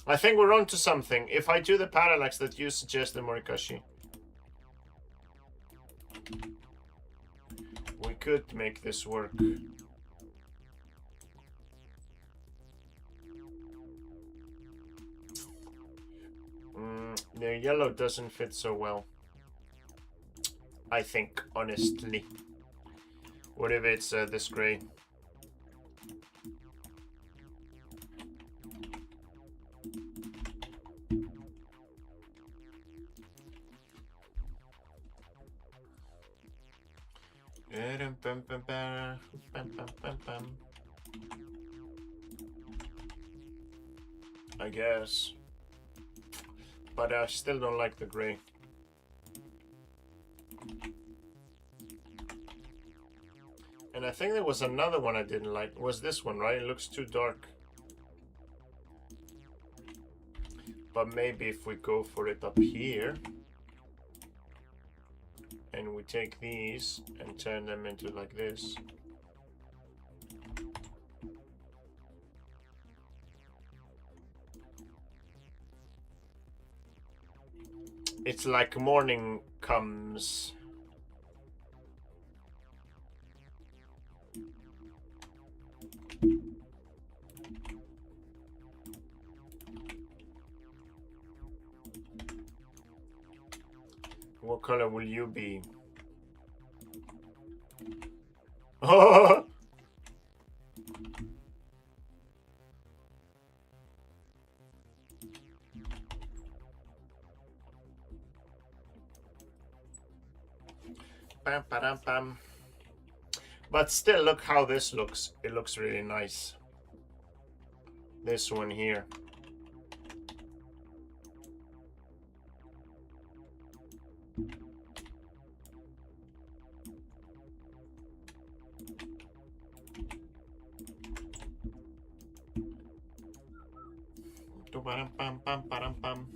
A: I think we're on to something. If I do the parallax that you suggested, Morikashi, we could make this work. The yellow doesn't fit so well, I think, honestly. What if it's this gray? I guess. But I still don't like the gray. And I think there was another one I didn't like. It was this one, right? It looks too dark. But maybe if we go for it up here, and we take these and turn them into like this. It's like morning comes. What color will you be? Oh! Bam, ba-dam, bam. But still, look how this looks. It looks really nice. This one here. Pam, pam, pam, pam.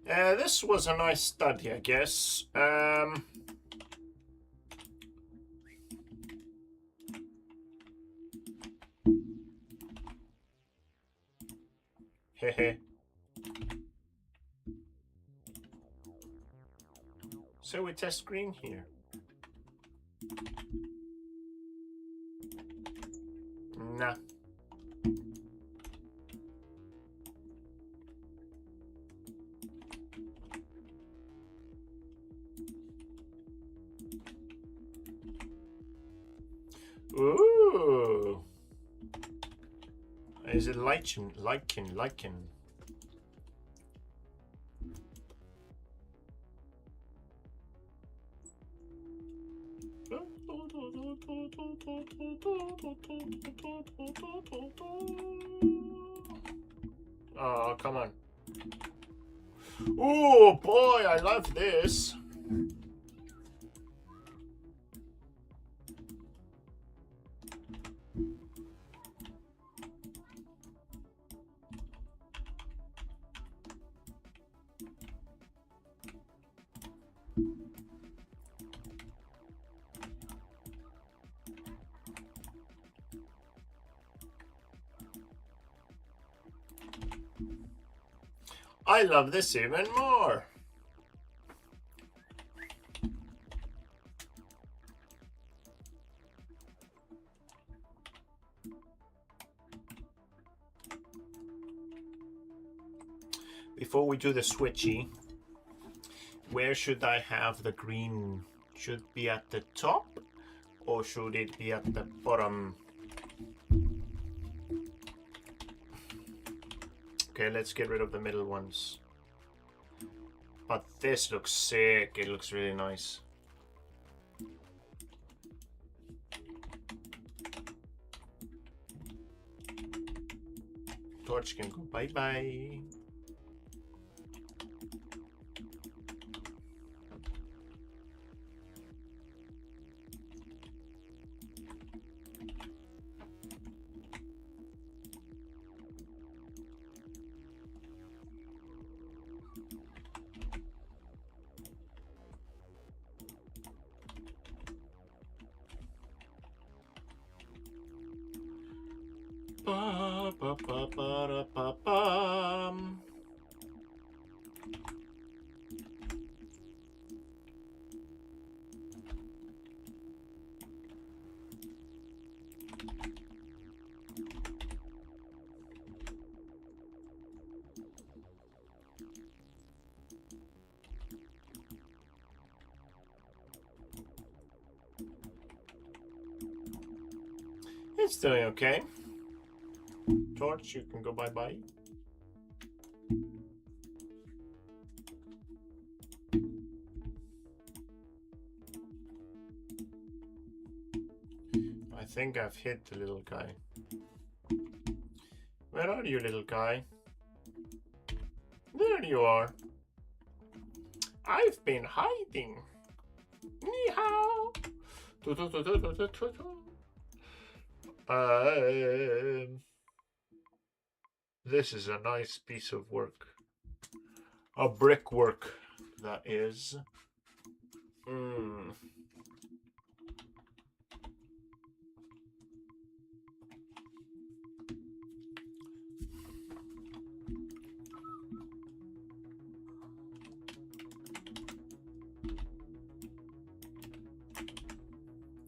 A: This was a nice study, I guess. Hehe. So we test green here. Nah. Ooh. Is it lichen? Oh, come on. Oh boy, I love this. I love this even more. Before we do the switchy, where should I have the green? Should it be at the top or should it be at the bottom? Okay, let's get rid of the middle ones. But this looks sick. It looks really nice. Torch can go bye-bye. Ba, ba, ba, ba, da, ba, bum. It's doing okay. Torch, you can go bye-bye. I think I've hit the little guy. Where are you, little guy? There you are. I've been hiding. Ni hao. This is a nice piece of work. A brickwork, that is.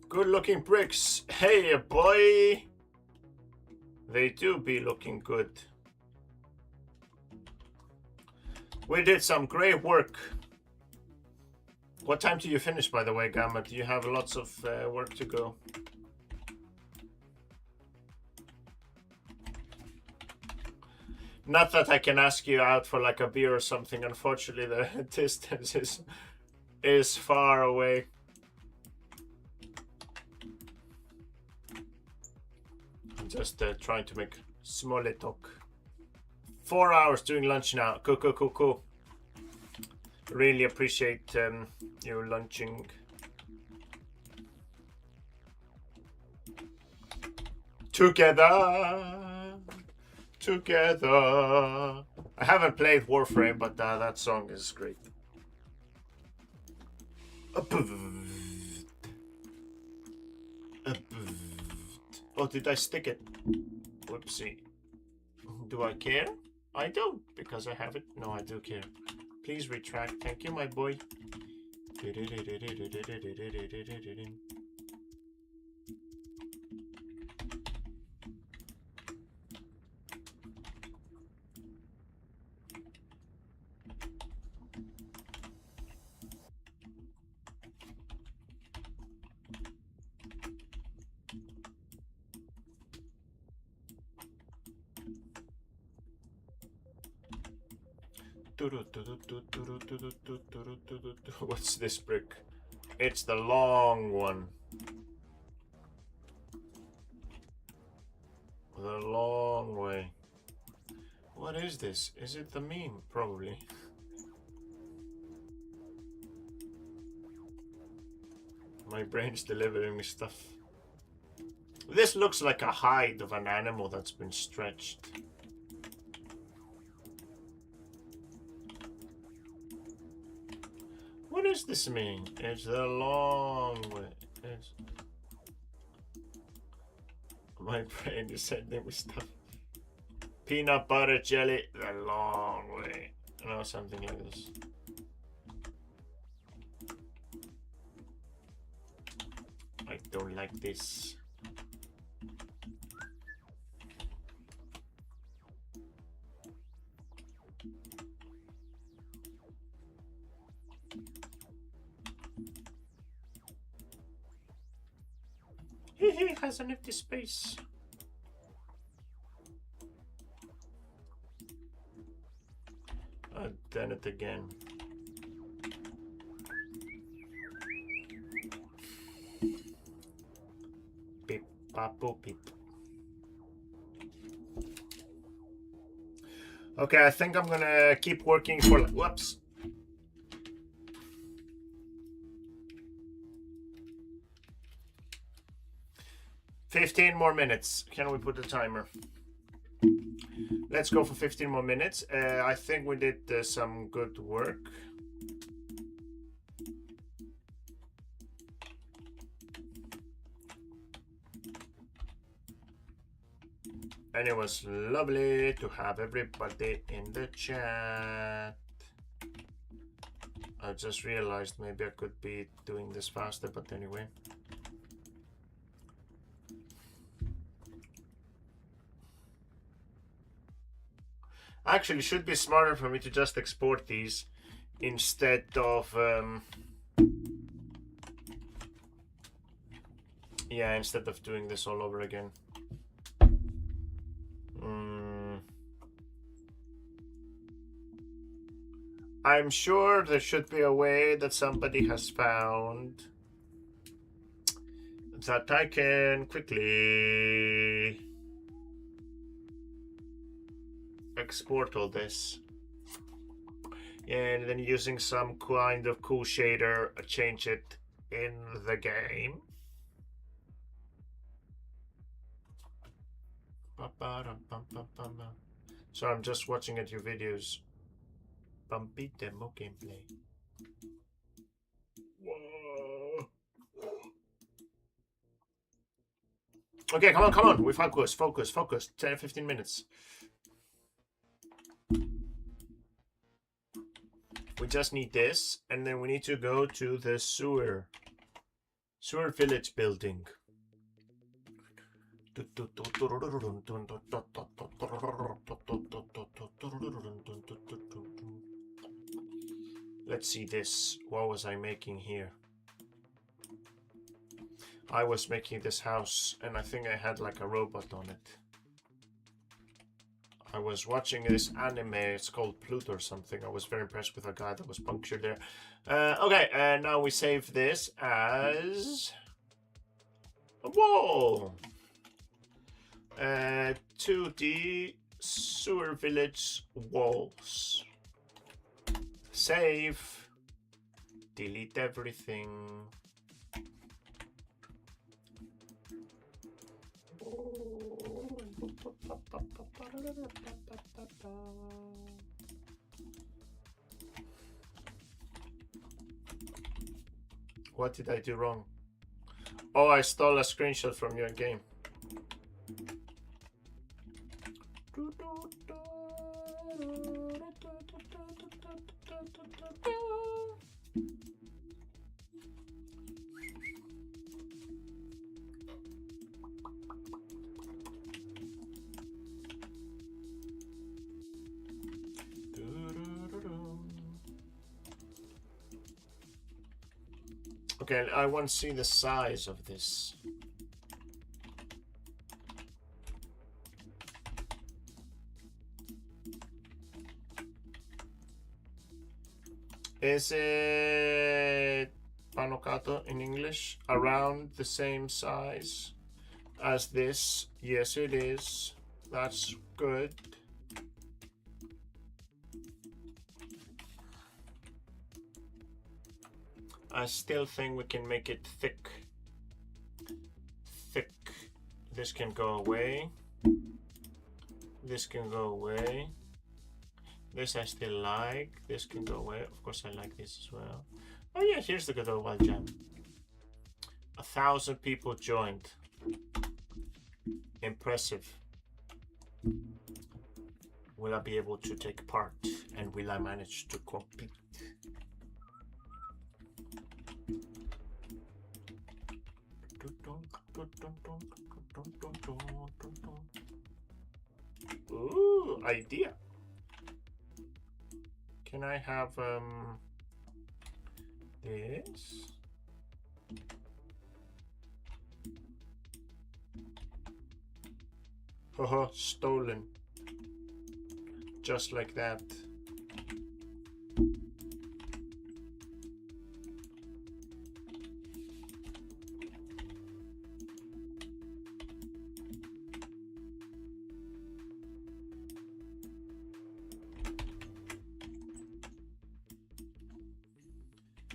A: Good looking bricks. Hey, boy. They do be looking good. We did some great work. What time do you finish, by the way, Gamma? Do you have lots of work to go? Not that I can ask you out for like a beer or something. Unfortunately, the distance is far away. I'm just trying to make small talk. 4 hours doing lunch now. Cool. Really appreciate you lunching. Together, I haven't played Warframe, but that song is great. Oh, did I stick it? Whoopsie. Do I care? I don't, because I have it. No, I do care. Please retract. Thank you, my boy. What's this brick? It's the long one. The long way. What is this? Is it the meme? Probably. My brain's delivering me stuff. This looks like a hide of an animal that's been stretched. What does this mean? It's the long way. It's... My brain is sending me stuff. Peanut butter jelly, the long way. No, something like this. I don't like this. He has an empty space. I've done it again. Beep, bop, boop, beep. Okay, I think I'm gonna keep working for. Whoops. $15 more minutes. Can we put a timer? Let's go for 15 more minutes. I think we did some good work. And it was lovely to have everybody in the chat. I just realized maybe I could be doing this faster, but anyway. Actually, should be smarter for me to just export these instead of yeah, instead of doing this all over again. I'm sure there should be a way that somebody has found that I can quickly export all this, and then using some kind of cool shader change it in the game. So I'm just watching at your videos. Bumpy demo gameplay. Whoa. Okay, come on. We focus. 10-15 minutes. We just need this, and then we need to go to the sewer village building. Let's see this. What was I making here? I was making this house, and I think I had like a robot on it. I was watching this anime, it's called Pluto or something. I was very impressed with a guy that was punctured there. Okay, and now we save this as a wall. 2D sewer village walls. Save. Delete everything. What did I do wrong? Oh, I stole a screenshot from your game. Okay, I want to see the size of this. Is it panocato in English? Around the same size as this? Yes, it is. That's good. I still think we can make it thick. Thick. This can go away. This can go away. This I still like. This can go away. Of course, I like this as well. Oh yeah, here's the good old wild jam. 1,000 people joined. Impressive. Will I be able to take part? And will I manage to compete? Ooh, idea. Can I have this? Haha, stolen. Just like that.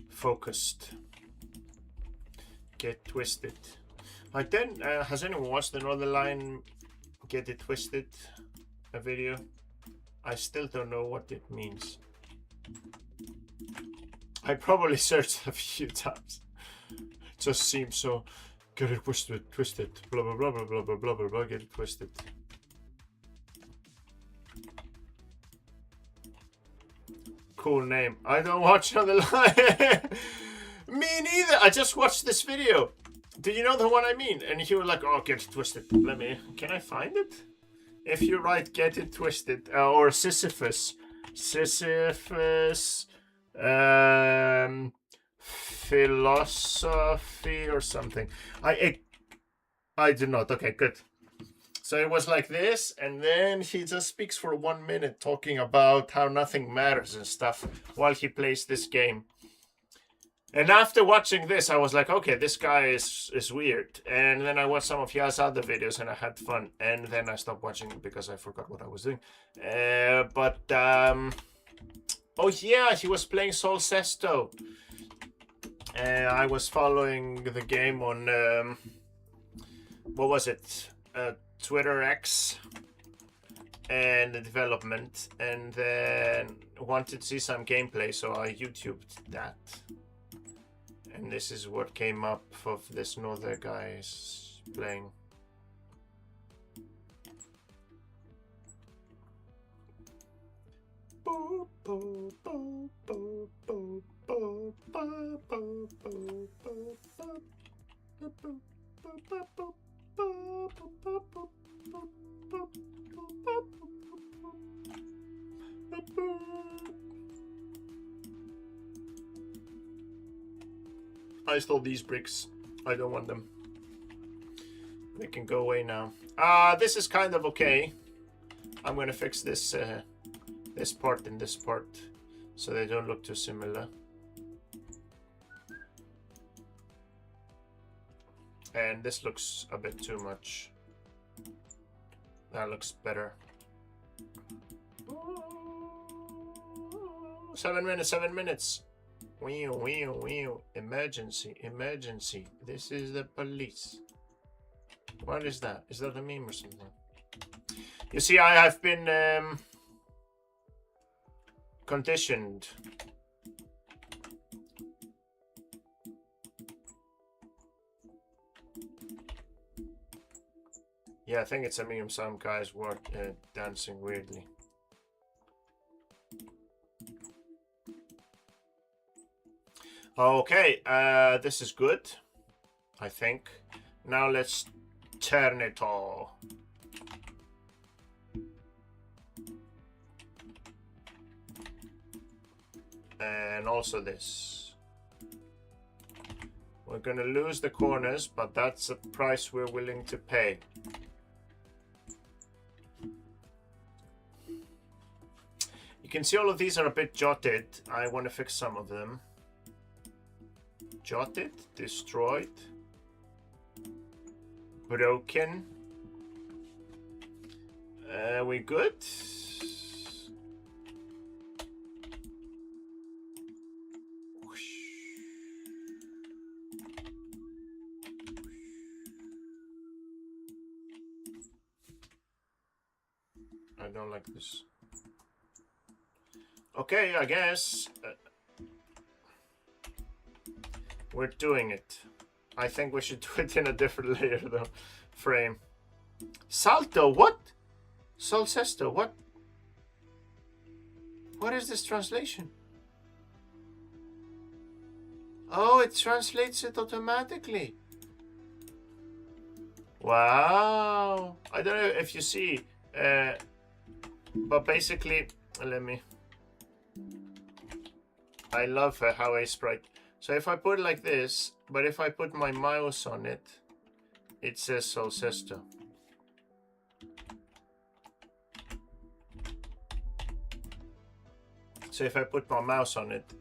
A: Focused. Get twisted. Like then, has anyone watched another line? Get it twisted. A video. I still don't know what it means. I probably searched a few times. It just seems so. Get it twisted, twisted. Blah blah blah blah blah blah blah blah blah. Get it twisted. Cool name. I don't watch another line. Me neither. I just watched this video. Do you know the one I mean? And you were like, "Oh, get it twisted." Let me. Can I find it? If you write "get it twisted" or Sisyphus, philosophy or something. I did not. Okay, good. So it was like this, and then he just speaks for 1 minute talking about how nothing matters and stuff while he plays this game. And after watching this, I was like, okay, this guy is weird. And then I watched some of his other videos, and I had fun. And then I stopped watching because I forgot what I was doing. Oh yeah, he was playing Sol Sesto. I was following the game on, what was it? Twitter X and the development, and then wanted to see some gameplay, so I YouTubed that. And this is what came up of this Northern guys playing. I stole these bricks. I don't want them. They can go away now. This is kind of okay. I'm gonna fix this this part and this part so they don't look too similar. And this looks a bit too much. That looks better. 7 minutes, 7 minutes. Wheel, wheel, wheel. Emergency, emergency. This is the police. What is that? Is that a meme or something? You see, I have been conditioned Yeah, I think it's a meme. Some guys were dancing weirdly. Okay, this is good, I think. Now let's turn it all. And also this. We're gonna lose the corners, but that's a price we're willing to pay. You can see all of these are a bit jotted. I want to fix some of them. Jotted, destroyed, broken. We good? I don't like this. Okay, I guess we're doing it. I think we should do it in a different layer though. Frame. Salto, what? Solcesto, what? What is this translation? Oh, it translates it automatically. Wow. I don't know if you see, but basically, let me. I love how a sprite. So if I put it like this, but if I put my mouse on it, it says Solcesto. So if I put my mouse on it,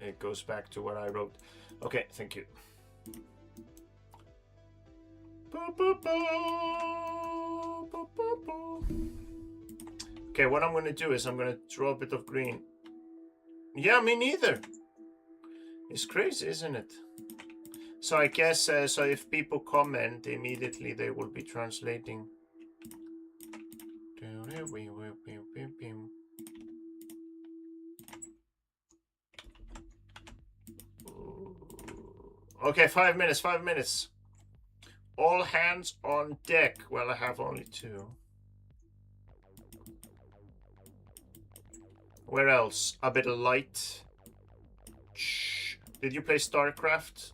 A: it goes back to what I wrote. Okay, thank you. Okay, what I'm gonna do is I'm gonna draw a bit of green. Yeah, me neither. It's crazy, isn't it? So I guess, so if people comment, immediately they will be translating. Okay, 5 minutes, 5 minutes. All hands on deck. Well, I have only 2. Where else? A bit of light. Shh. Did you play StarCraft?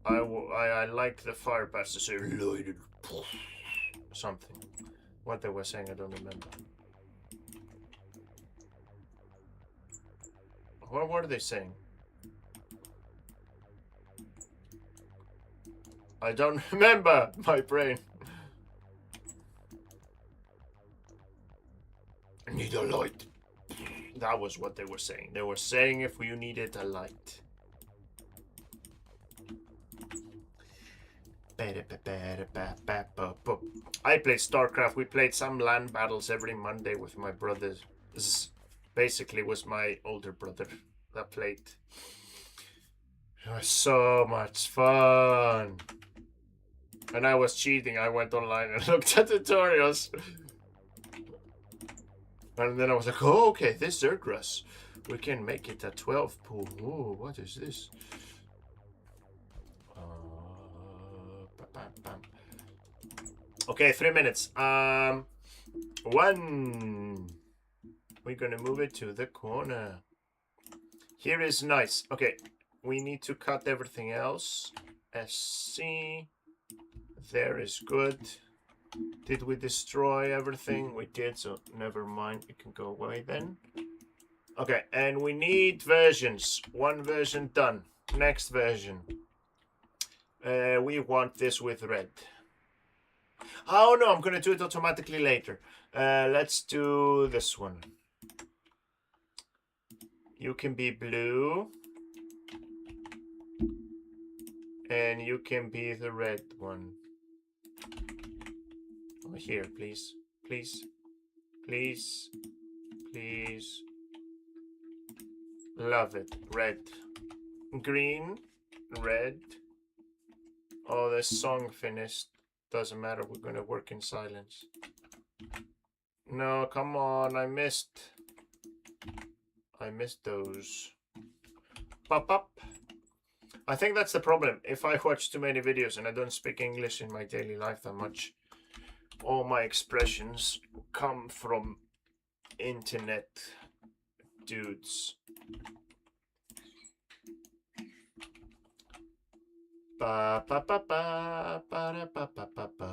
A: I like the fire bats to say lighted something. What they were saying, I don't remember. What were they saying? I don't remember, my brain. I need a light. That was what they were saying. They were saying if you needed a light. I played StarCraft. We played some LAN battles every Monday with my brothers. This basically was my older brother that played. It was so much fun. And I was cheating. I went online and looked at tutorials. And then I was like, oh, okay, this Zergras. We can make it a 12 pool. Oh, what is this? Okay, 3 minutes. 1. We're gonna move it to the corner. Here is nice. Okay, we need to cut everything else. SC. There is good. Did we destroy everything? We did, so never mind. It can go away then. Okay, and we need versions. 1 version done. Next version. We want this with red. Oh no, I'm gonna do it automatically later. Let's do this one. You can be blue. And you can be the red one. Oh, here, please. Please. Please. Please. Love it. Red. Green. Red. Oh, the song finished. Doesn't matter. We're gonna work in silence. No, come on. I missed those. Pop up. I think that's the problem. If I watch too many videos and I don't speak English in my daily life that much, All my expressions come from internet dudes. Ba ba ba ba ba ba ba ba ba.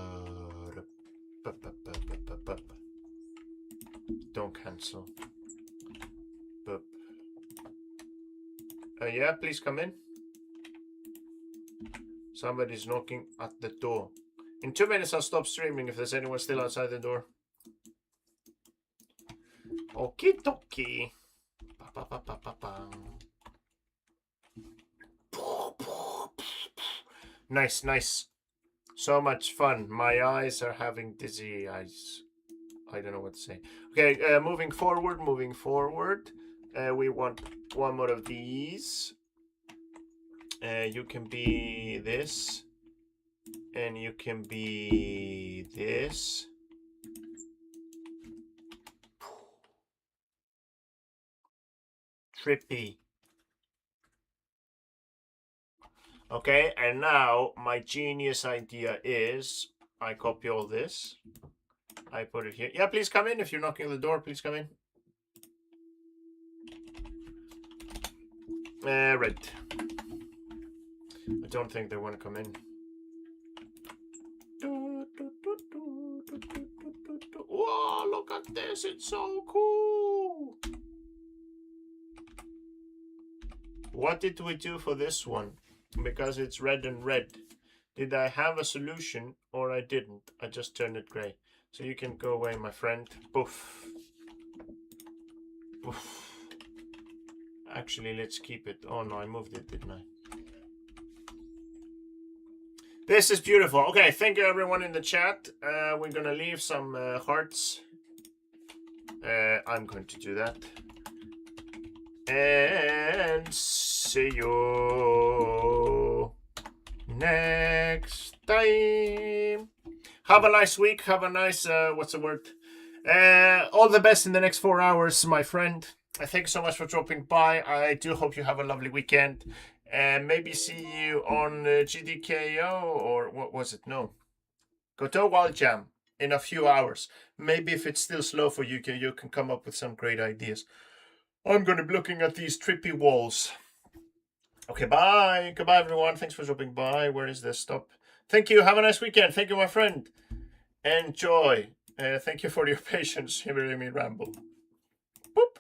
A: Don't cancel. Boop. Yeah, please come in. Somebody's knocking at the door. In 2 minutes, I'll stop streaming if there's anyone still outside the door. Okie dokie. Ba, ba, ba, ba, ba. Nice, nice. So much fun. My eyes are having dizzy eyes. I don't know what to say. Okay, moving forward, moving forward. We want one more of these. You can be this. And you can be this. Trippy. Okay, and now my genius idea is I copy all this. I put it here. Yeah, please come in. If you're knocking on the door, please come in. Red. I don't think they want to come in. Whoa, look at this. It's so cool. What did we do for this one? Because it's red and red. Did I have a solution or I didn't? I just turned it gray. So you can go away, my friend. Poof. Poof. Actually, let's keep it. Oh no, I moved it, didn't I? This is beautiful. Okay, thank you everyone in the chat. We're gonna leave some hearts. I'm going to do that. And see you next time. Have a nice week. Have a nice, what's the word? All the best in the next 4 hours, my friend. Thank you so much for dropping by. I do hope you have a lovely weekend. And maybe see you on GDKO, or what was it? No. Godot Wild Jam in a few hours. Maybe if it's still slow for you, you can come up with some great ideas. I'm going to be looking at these trippy walls. Okay, bye. Goodbye, everyone. Thanks for dropping by. Where is this? Stop. Thank you. Have a nice weekend. Thank you, my friend. Enjoy. Thank you for your patience hearing me ramble. Boop.